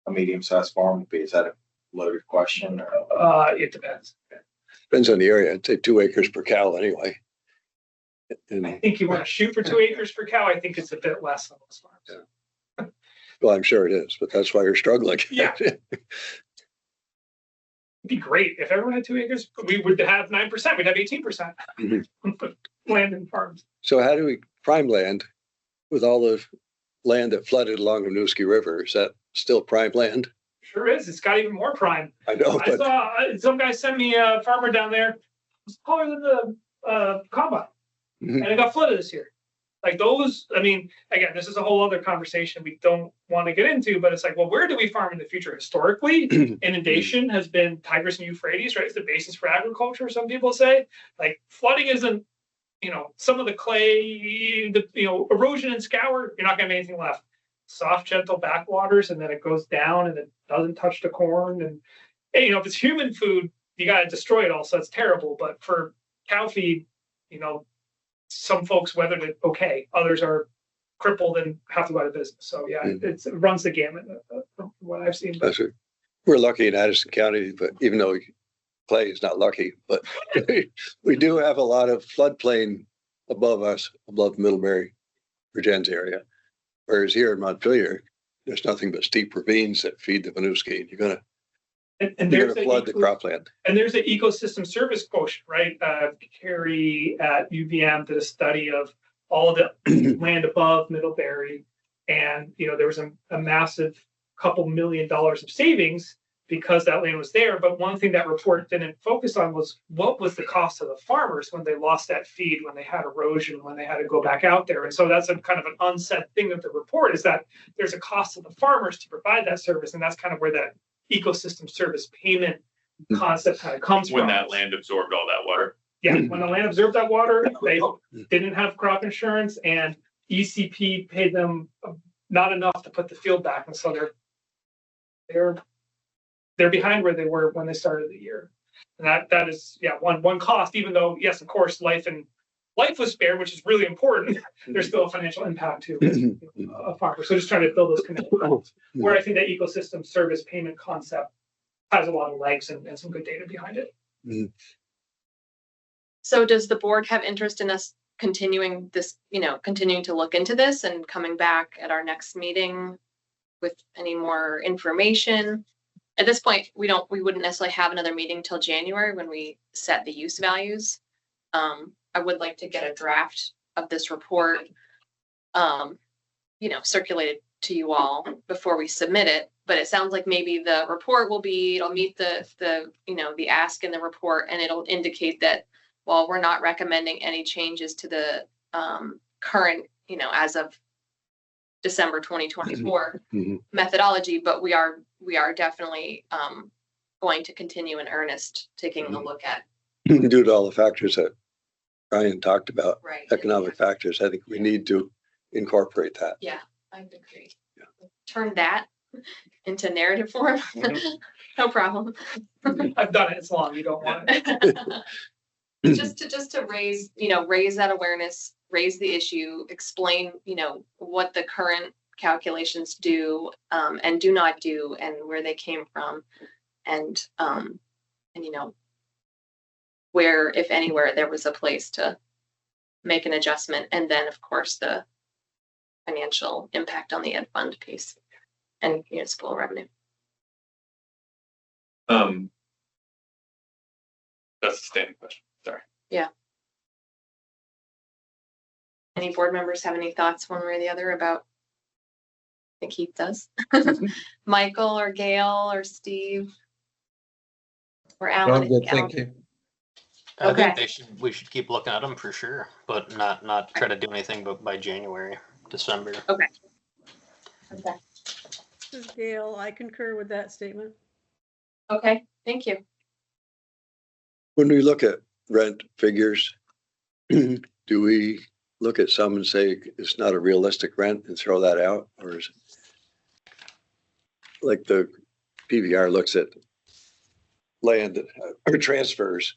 medium-sized farm would be? Is that a loaded question? Or? It depends. Depends on the area. I'd say 2 acres per cow anyway. And, I think you want to shoot for 2 acres per cow. I think it's a bit less on those farms. Yeah. Well, I'm sure it is, but that's why you're struggling. Yeah. It'd be great if everyone had 2 acres. We would have 9%. We'd have 18% land and farms. So how do we prime land with all the land that flooded along the Nooski River? Is that still prime land? Sure is. It's got even more prime. I know, I but saw some guy sent me a farmer down there. It's taller than the combine, Mhm. and it got flooded this year. Like those, I mean, again, this is a whole other conversation we don't want to get into, but it's like, well, where do we farm in the future? Historically, inundation has been Tigris and Euphrates, right? It's the basis for agriculture. Some people say, like, flooding isn't, some of the clay, erosion and scour, you're not gonna have anything left. Soft, gentle backwaters, and then it goes down and it doesn't touch the corn. And if it's human food, you gotta destroy it all. So it's terrible. But for cow feed, some folks weathered it okay. Others are crippled and have to go out of business. So yeah, it runs the gamut from what I've seen. that's it. We're lucky in Addison County, but even though Clay is not lucky, but we do have a lot of floodplain above us, above Middlebury, Virgins area. Whereas here in Montpelier, there's nothing but steep ravines that feed the Winooski. You're gonna flood the cropland. And there's an ecosystem service quotient, right? Carrie at UVM did a study of all the land above Middlebury, and there was a massive couple $1 million of savings because that land was there. But one thing that report didn't focus on was what was the cost of the farmers when they lost that feed, when they had erosion, when they had to go back out there. And so that's a kind of an unsaid thing of the report, is that there's a cost to the farmers to provide that service, and that's kind of where that ecosystem service payment concept kind of comes When from. that land absorbed all that water. Yeah, when the land absorbed that water, they didn't have crop insurance, and ECP paid them not enough to put the field back, and so they're behind where they were when they started the year. And that is one cost. Even though, yes, of course, life was spared, which is really important. There's still a financial impact to a farmer. So just trying to build those connections. Where I think that ecosystem service payment concept has a lot of legs and some good data behind it. So does the board have interest in us continuing to look into this and coming back at our next meeting with any more information? At this point, we wouldn't necessarily have another meeting till January when we set the use values. I would like to get a draft of this report, circulated to you all before we submit it. But it sounds like maybe the report it'll meet the ask in the report, and it'll indicate that while we're not recommending any changes to the current, as of December 2024 methodology, but we are definitely going to continue in earnest taking a look at. Due to all the factors that Ryan talked about, Right. economic factors, I think we need to incorporate that. Yeah, I agree. Yeah. Turn that into narrative form. No problem. I've done it. It's long. You don't want it. just to raise that awareness, raise the issue, explain, what the current calculations do and do not do, and where they came from, and where, if anywhere, there was a place to make an adjustment, and then of course the financial impact on the ed fund piece and municipal revenue. That's a standing question. Sorry. Yeah. Any board members have any thoughts one way or the other about? I think Keith does. Michael or Gail or Steve or Alan. Thank you. I think we should keep looking at them for sure, but not try to do anything but by January, December. Okay. This is Gail. I concur with that statement. Okay, thank you. When we look at rent figures, do we look at some and say it's not a realistic rent and throw that out? Or is it like the PVR looks at land or transfers?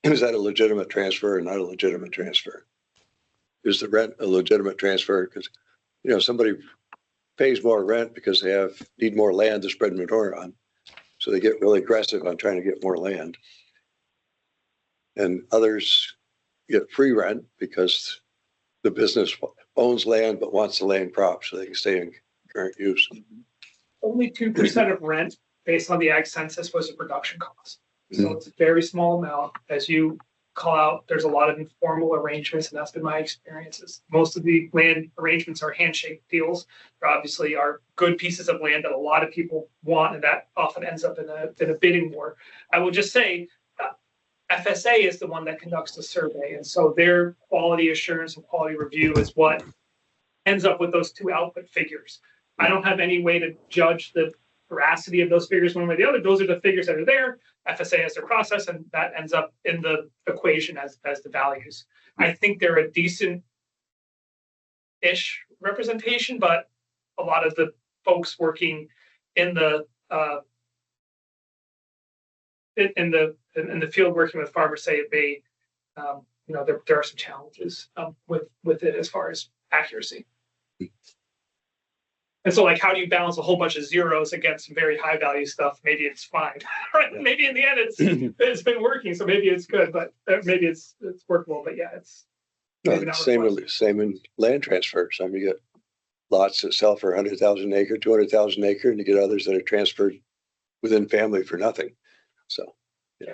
Is that a legitimate transfer or not a legitimate transfer? Is the rent a legitimate transfer? Because, somebody pays more rent because they need more land to spread manure on. So they get really aggressive on trying to get more land. And others get free rent because the business owns land but wants the land crop so they can stay in current use. Only 2% of rent based on the ag census was a production cost. So it's a very small amount. As you call out, there's a lot of informal arrangements, and that's been my experiences. Most of the land arrangements are handshake deals. There obviously are good pieces of land that a lot of people want, and that often ends up in a bidding war. I will just say, FSA is the one that conducts the survey, and so their quality assurance and quality review is what ends up with those two output figures. I don't have any way to judge the veracity of those figures one way or the other. Those are the figures that are there. FSA has their process, and that ends up in the equation as the values. I think they're a decent-ish representation, but a lot of the folks working in the field working with farmers say it may, there are some challenges with it as far as accuracy. And so, like, how do you balance a whole bunch of zeros against some very high value stuff? Maybe it's fine, right? Yeah. Maybe in the end it's been working, so maybe it's good, but maybe it's workable. But yeah, it's maybe not Same in land transfers. I mean, you get lots that sell for 100,000 acre, 200,000 acre, and you get others that are transferred within family for nothing. So, yeah.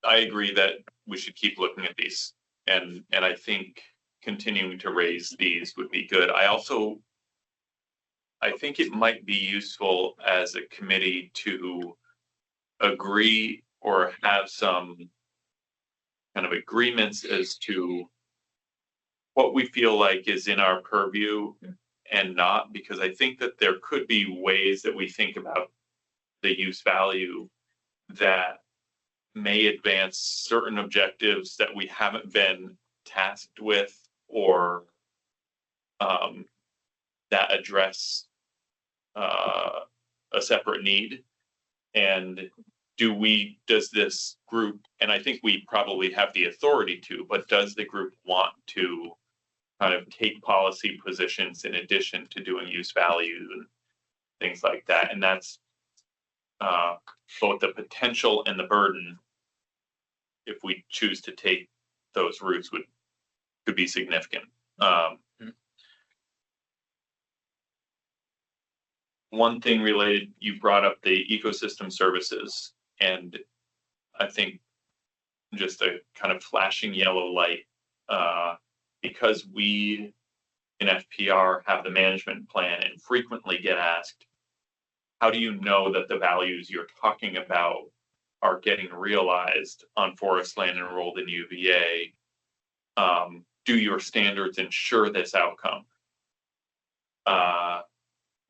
I agree that we should keep looking at these, and I think continuing to raise these would be good. I think it might be useful as a committee to agree or have some kind of agreements as to what we feel like is in our purview and not, because I think that there could be ways that we think about the use value that may advance certain objectives that we haven't been tasked with, or that address a separate need. And does this group, and I think we probably have the authority to, but does the group want to kind of take policy positions in addition to doing use value and things like that? And that's both the potential and the burden, if we choose to take those routes, could be significant. One thing related, you brought up the ecosystem services, and I think just a kind of flashing yellow light, because we in FPR have the management plan and frequently get asked, how do you know that the values you're talking about are getting realized on forest land enrolled in UVA? Do your standards ensure this outcome?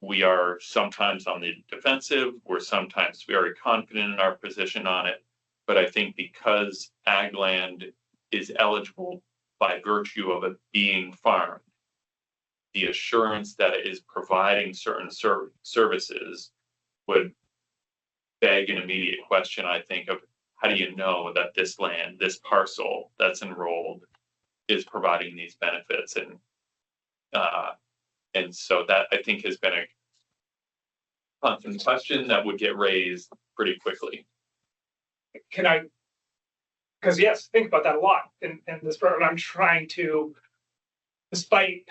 We are sometimes on the defensive. We're sometimes very confident in our position on it. But I think because ag land is eligible by virtue of it being farmed, the assurance that it is providing certain services would beg an immediate question, I think, of how do you know that this land, this parcel that's enrolled, is providing these benefits? And so that, I think, has been a constant question that would get raised pretty quickly. Because yes, think about that a lot in this program. I'm trying to, despite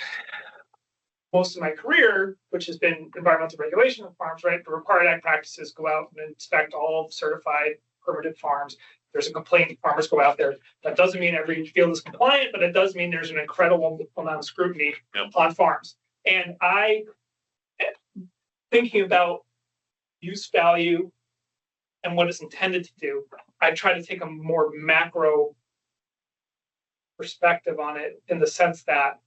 most of my career, which has been environmental regulation of farms, right? The required ag practices go out and inspect all certified permitted farms. There's a complaint, farmers go out there. That doesn't mean every field is compliant, but it does mean there's an incredible amount of scrutiny on farms. And thinking about use value and what it's intended to do, I try to take a more macro perspective on it, in the sense that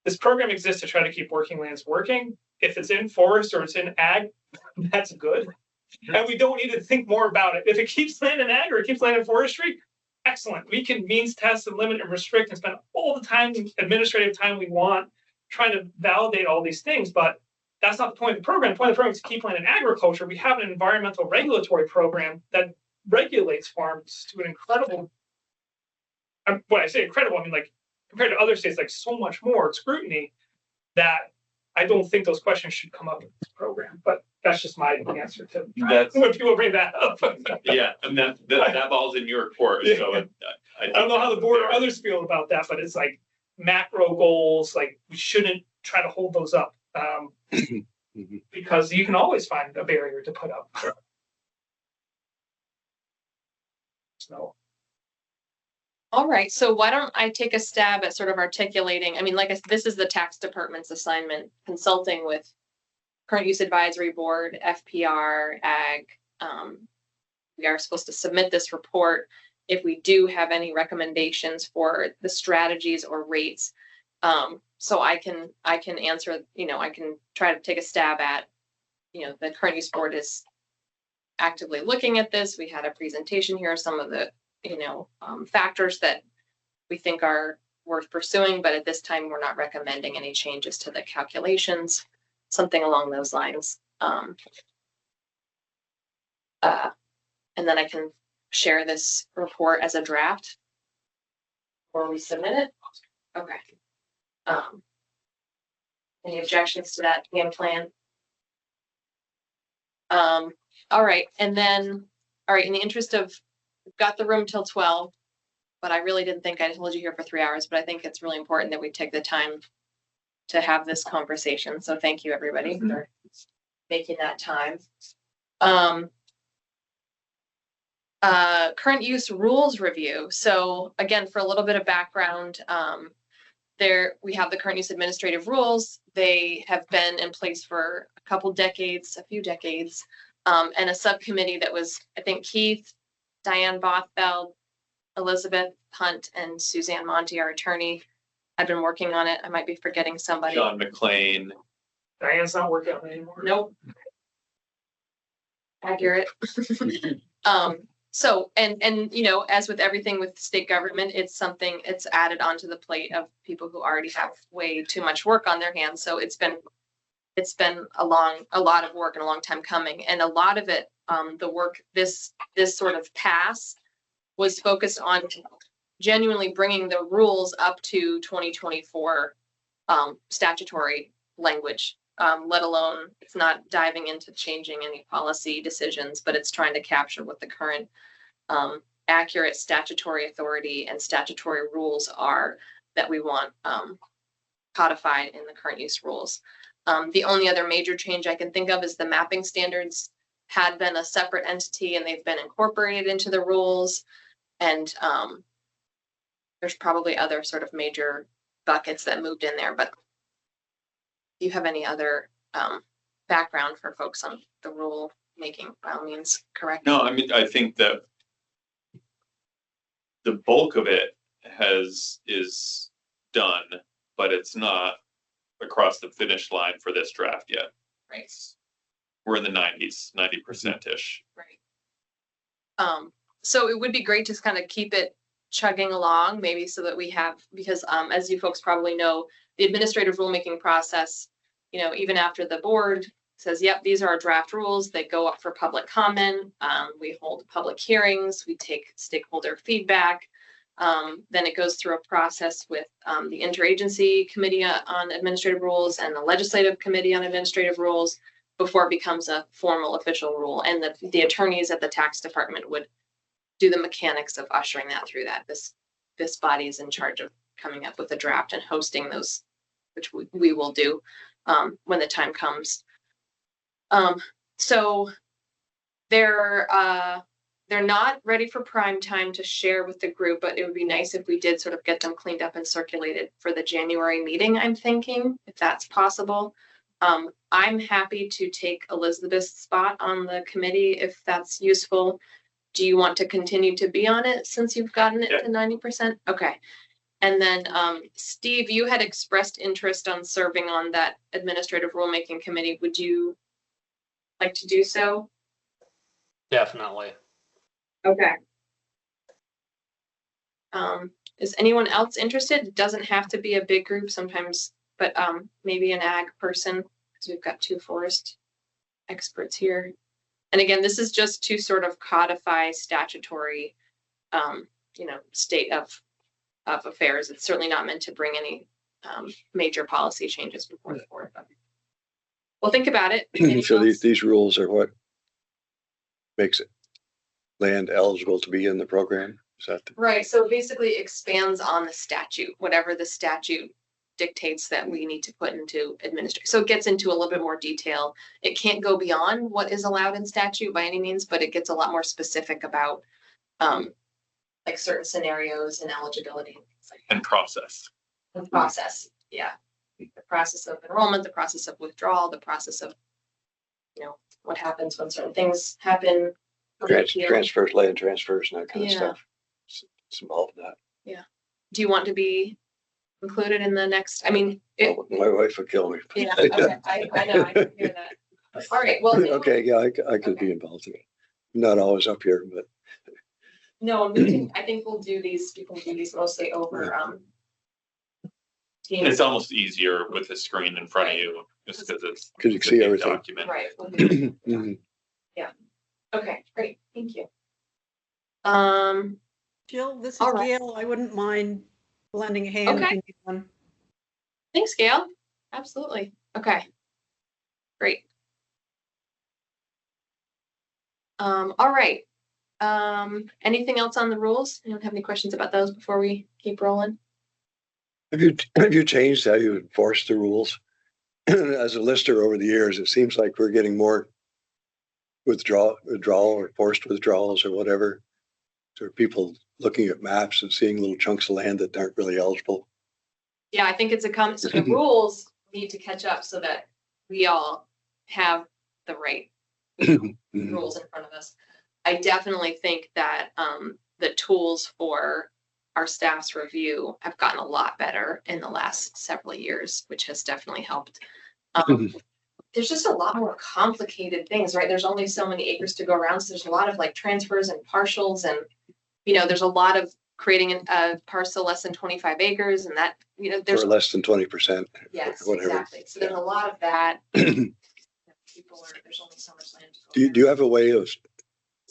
this program exists to try to keep working lands working. If it's in forest or it's in ag, that's good. And we don't need to think more about it. If it keeps land in ag or it keeps land in forestry, excellent. We can means test and limit and restrict and spend all the time, administrative time we want, trying to validate all these things. But that's not the point of the program. The point of the program is to keep land in agriculture. We have an environmental regulatory program that regulates farms to an incredible, when I say incredible, I mean, like, compared to other states, like, so much more scrutiny, that I don't think those questions should come up in this program. But that's just my answer to when people bring that up. Yeah, and that ball's in your court. So I don't know how the board or others feel about that, but it's like macro goals, like, we shouldn't try to hold those up. Mhm. Because you can always find a barrier to put up. So, All right, so why don't I take a stab at sort of articulating, I mean, like I said, this is the tax department's assignment, consulting with current use advisory board, FPR, ag. We are supposed to submit this report if we do have any recommendations for the strategies or rates. So I can answer, I can try to take a stab at, the current use board is actively looking at this. We had a presentation here, some of the, factors that we think are worth pursuing, but at this time, we're not recommending any changes to the calculations, something along those lines. And then I can share this report as a draft or we submit it. Okay. Any objections to that game plan? All right. And then, all right, in the interest of, we've got the room till 12, but I really didn't think I'd hold you here for 3 hours, but I think it's really important that we take the time to have this conversation. So thank you, everybody, for making that time. Current use rules review. So again, for a little bit of background, there we have the current use administrative rules. They have been in place for a few decades, and a subcommittee that was, I think, Keith, Diane Bothfeld, Elizabeth Hunt, and Suzanne Monty, our attorney, had been working on it. I might be forgetting somebody. John McLean. Diane's not working on it anymore. Nope. Accurate. So, and, as with everything with state government, it's added onto the plate of people who already have way too much work on their hands. So it's been a lot of work and a long time coming. And a lot of it, the work, this sort of pass was focused on genuinely bringing the rules up to 2024 statutory language. Let alone, it's not diving into changing any policy decisions, but it's trying to capture what the current accurate statutory authority and statutory rules are that we want codified in the current use rules. The only other major change I can think of is the mapping standards had been a separate entity and they've been incorporated into the rules. And there's probably other sort of major buckets that moved in there, but do you have any other background for folks on the rule making? By all means, correct. No, I mean, I think that the bulk of it is done, but it's not across the finish line for this draft yet. Right. We're in the 90%-ish. Right. So it would be great to kind of keep it chugging along, maybe so that we have, because as you folks probably know, the administrative rulemaking process, even after the board says, yep, these are our draft rules, they go up for public comment. We hold public hearings, we take stakeholder feedback. Then it goes through a process with the interagency committee on administrative rules and the legislative committee on administrative rules before it becomes a formal official rule. And the attorneys at the tax department would do the mechanics of ushering that through that. This body is in charge of coming up with a draft and hosting those, which we will do when the time comes. So they're not ready for prime time to share with the group, but it would be nice if we did sort of get them cleaned up and circulated for the January meeting, I'm thinking, if that's possible. I'm happy to take Elizabeth's spot on the committee if that's useful. Do you want to continue to be on it since you've gotten it to 90%? Okay. And then, Steve, you had expressed interest on serving on that administrative rulemaking committee. Would you like to do so? Definitely. Okay. Is anyone else interested? It doesn't have to be a big group sometimes, but maybe an ag person, because we've got 2 forest experts here. And again, this is just to sort of codify statutory, state of affairs. It's certainly not meant to bring any major policy changes before the board. But we'll think about it. So these rules are what makes it land eligible to be in the program? Is that right? So it basically expands on the statute, whatever the statute dictates that we need to put into administration. So it gets into a little bit more detail. It can't go beyond what is allowed in statute by any means, but it gets a lot more specific about like certain scenarios and eligibility and things like that. And process. The process, yeah. The process of enrollment, the process of withdrawal, the process of, you know, what happens when certain things happen. Transfers, land transfers and that kind of Yeah. stuff. It's involved in that. Do you want to be included in the next, I mean, My wife would kill me. yeah, okay, I know, I can hear that. All right, well. Okay, yeah, I could Okay. be involved in it. I'm not always up here, but No, and we can, I think we can do these mostly over, Teams. It's almost easier with a screen in front of you, just because it's. 'Cause you it's can a see big everything. Document. Right. we'll do that. Mhm. Okay, great, thank you. Jill, this is All right. Gail. I wouldn't mind lending a hand if Okay. you need one. Thanks, Gail. Absolutely. Okay. Great. All right. Anything else on the rules? You don't have any questions about those before we keep rolling? Have you changed how you enforce the rules? As a lister over the years, it seems like we're getting more withdrawal or forced withdrawals or whatever. So are people looking at maps and seeing little chunks of land that aren't really eligible? Yeah, I think it's so the rules need to catch up so that we all have the right Mhm. rules in front of us. I definitely think that the tools for our staff's review have gotten a lot better in the last several years, which has definitely helped. There's just a lot more complicated things, right? There's only so many acres to go around. So there's a lot of like transfers and partials and, you know, there's a lot of creating a parcel less than 25 acres and that, you know, there's, Or less than 20%. yes, whatever. exactly. So there's a lot of that. Do There's only so much land. To go you, do you around. have a way of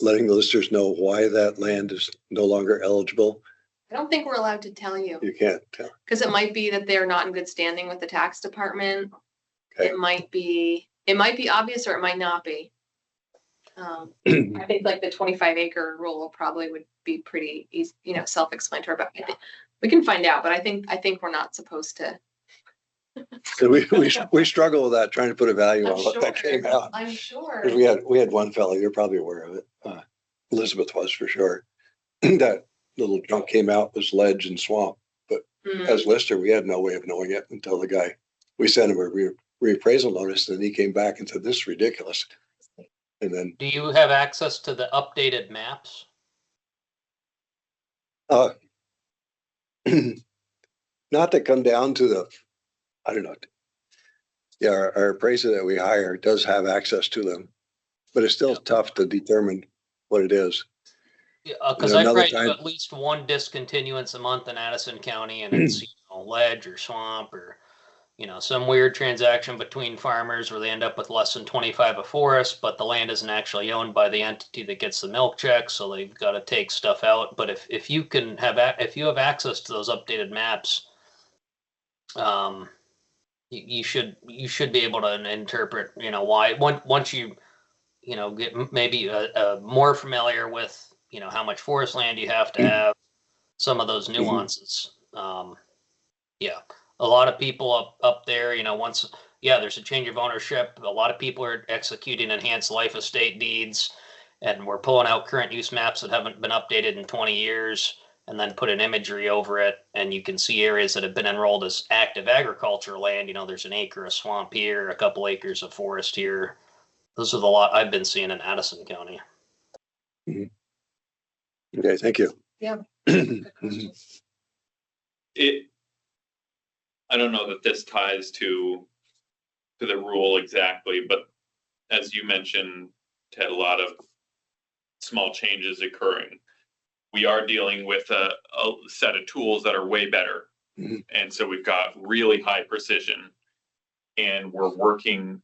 letting the listeners know why that land is no longer eligible? I don't think we're allowed to tell you. You can't tell. Because it might be that they're not in good standing with the tax department. Okay. It might be obvious or it might not be. I think like the 25 acre rule probably would be pretty easy, you know, self-explanatory, but I think we can find out, but I think we're not supposed to. So we struggle with that, trying to put a value I'm on what that came out. I'm sure. 'Cause we had one fellow, you're probably aware of it. Elizabeth was for sure. That little chunk came out was ledge and swamp. Mm, As lister, we had no way of knowing it until the guy, we sent him a reappraisal notice and he came back and said, this is ridiculous. And then, Do you have access to the updated maps? not to come down to the, I don't know. Yeah, our appraiser that we hire does have access to them, but it's still tough to determine what it is. Because Yeah, I another write time- at least one discontinuance a month in Addison County, and it's ledge or swamp or some weird transaction between farmers where they end up with less than 25 of forest, but the land isn't actually owned by the entity that gets the milk check, so they've got to take stuff out. But if you have access to those updated maps, you should be able to interpret why once you get maybe more familiar with how much forest land you have to have, some of those nuances. A lot of people up there, once there's a change of ownership, a lot of people are executing enhanced life estate deeds, and we're pulling out current use maps that haven't been updated in 20 years and then put an imagery over it, and you can see areas that have been enrolled as active agricultural land. There's an acre of swamp here, a couple acres of forest here. Those are the lot I've been seeing in Addison County. Okay, thank you. Yeah. Good question. I don't know that this ties to the rule exactly, but as you mentioned, Ted, a lot of small changes occurring. We are dealing with a set of tools that are way better. Mhm. And so we've got really high precision, and we're working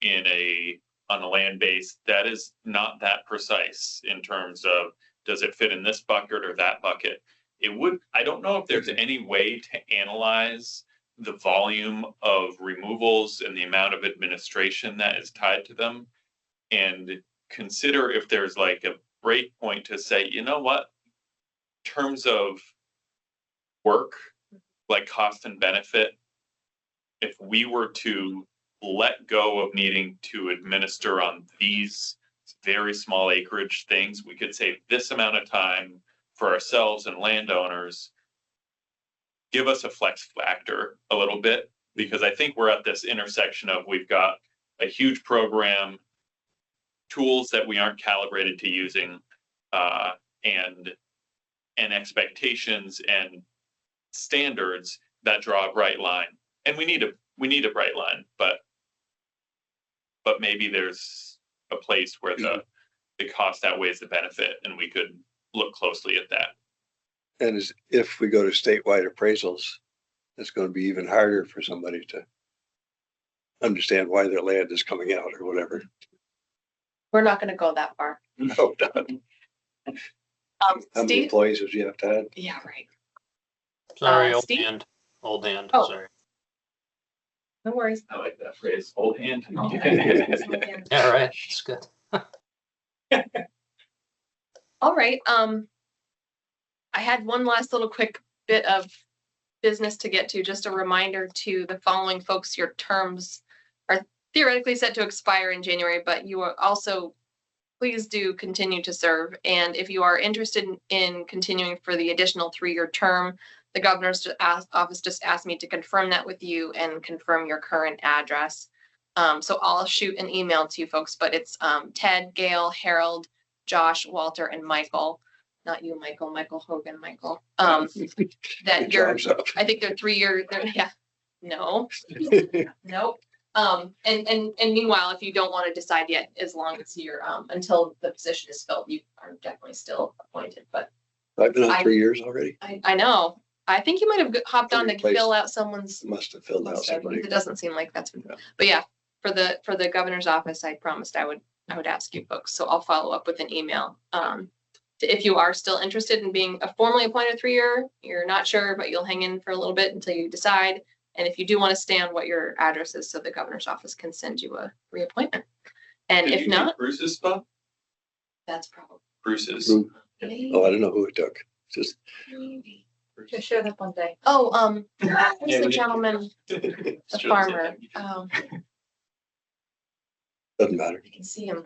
on a land base that is not that precise in terms of, does it fit in this bucket or that bucket? I don't know if there's any way to analyze the volume of removals and the amount of administration that is tied to them, and consider if there's like a break point to say, you know what, in terms of work, like cost and benefit, if we were to let go of needing to administer on these very small acreage things, we could save this amount of time for ourselves and landowners. Give us a flex factor a little bit, because I think we're at this intersection of, we've got a huge program, tools that we aren't calibrated to using, and expectations and standards that draw a bright line. And we need a bright line, but maybe there's a place where the cost outweighs the benefit, and we could look closely at that. And if we go to statewide appraisals, it's going to be even harder for somebody to understand why their land is coming out or whatever. We're not gonna go that far. No, done. How many Steve? employees does you have to add? Yeah, right. Sorry, old Steve? hand. Old hand, Oh. sorry. No worries. I like that phrase, old hand. Yeah, right, it's good. All right, I had one last little quick bit of business to get to, just a reminder to the following folks, your terms are theoretically set to expire in January, but you are also, please do continue to serve. And if you are interested in continuing for the additional 3-year term, the governor's office just asked me to confirm that with you and confirm your current address. So I'll shoot an email to you folks, but it's Ted, Gail, Harold, Josh, Walter, and Michael. Not you, Michael, Michael Hogan, Michael. That you're, I think they're 3-year, yeah, no, nope. And meanwhile, if you don't want to decide yet, as long as you're, until the position is filled, you are definitely still appointed, but. I've been on 3 years already. I know, I think you might have hopped on to Replaced. fill out someone's. Must have filled out somebody. It doesn't seem like that's, Yeah. but yeah, for the governor's office, I promised I would ask you folks, so I'll follow up with an email. If you are still interested in being a formally appointed 3-year, you're not sure, but you'll hang in for a little bit until you decide. And if you do want to stay on, what your address is, so the governor's office can send you a reappointment. And Did if you take not, Bruce's spot? that's probably. Bruce's. Oh, I don't know who it took. Just Maybe. Just showed up one day. Oh, who's Yeah, the we- gentleman, the farmer? doesn't matter. You can see him.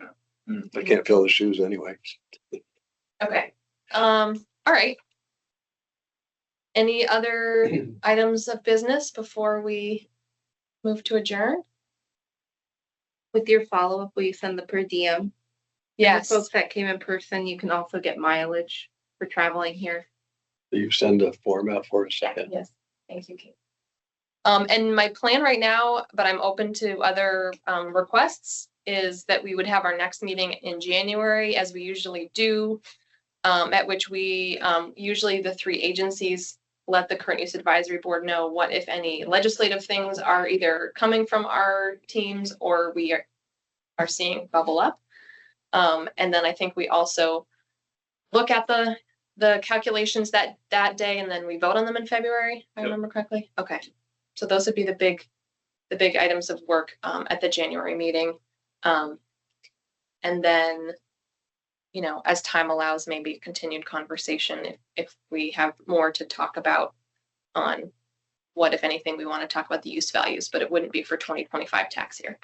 I can't fill the shoes anyway. Okay, all right. Any other items of business before we move to adjourn? With your follow-up, will you send the per diem? And Yes, the folks that came in person, you can also get mileage for traveling here. You send a form out for us. Yeah. yes, thank you, Kate. And my plan right now, but I'm open to other requests, is that we would have our next meeting in January, as we usually do, at which we, usually the 3 agencies let the current use advisory board know what, if any, legislative things are either coming from our teams or we are seeing bubble up. And then I think we also look at the calculations that day, and then we vote on them in February, if I Yep. remember correctly. Okay, so those would be the big items of work at the January meeting. And then, you know, as time allows, maybe continued conversation if we have more to talk about on what, if anything, we want to talk about the use values, but it wouldn't be for 2025 tax year.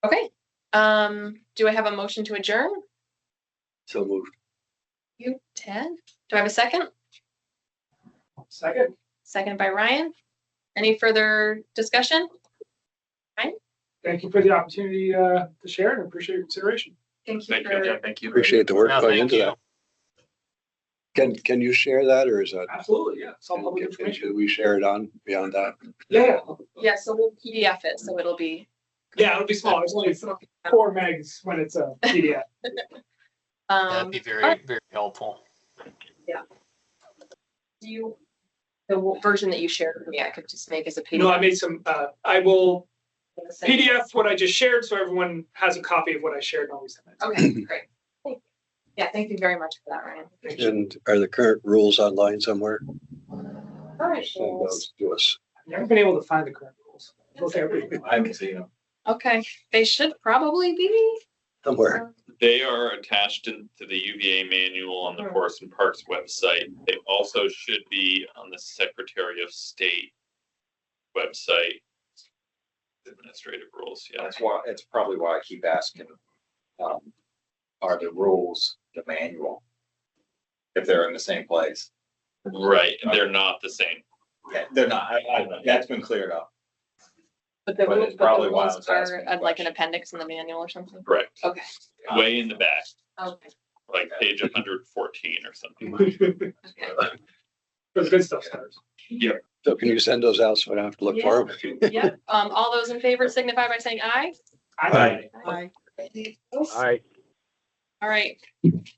Okay, do I have a motion to adjourn? So moved. You, Ted? Do I have a second? Second, Second by Ryan. Any further discussion? thank you for the opportunity to share and appreciate your consideration. Thank you Thank you. for, Yeah, thank you. Appreciate the work No, going thank into you. that. Can you share that, or is that? Absolutely, yeah, it's all public Can information. we share it on beyond that? Yeah, yeah, so we'll PDF it, so it'll be. yeah, it'll be small. It's only 4 megs when it's a PDF. That'd be very, very helpful. Do you, the version that you shared with me, I could just make as a PDF? No, I made some, I will PDF what I just shared, so everyone has a copy of what I shared and always send it. Okay, great. Thank you. Yeah, thank you very much for that, Ryan. And are the current rules online somewhere? All right. Send those to us. I've never been able to find the current rules. Okay, I haven't seen them. Okay, they should probably be. Somewhere. They are attached to the UVA manual on the Forest and Parks website. They also should be on the Secretary of State website. Administrative rules, yeah. That's why, it's probably why I keep asking, are the rules the manual? If they're in the same place. Right, they're not the same. Yeah, they're not. That's been cleared up. But the But rules, it's probably why I rules was are asking the like an question. appendix in the manual or something. Correct. Okay. Way in the back, Okay. like page 114 or something. Okay. For the good stuff starts. So can you send those out so I don't have to look for them? Yep. All those in favor signify by saying aye. Aye. Aye. All right.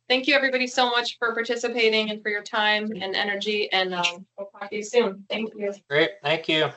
Thank you, everybody, so much for participating and for your time and energy. And we'll talk to you soon. Thank you. Great, thank you.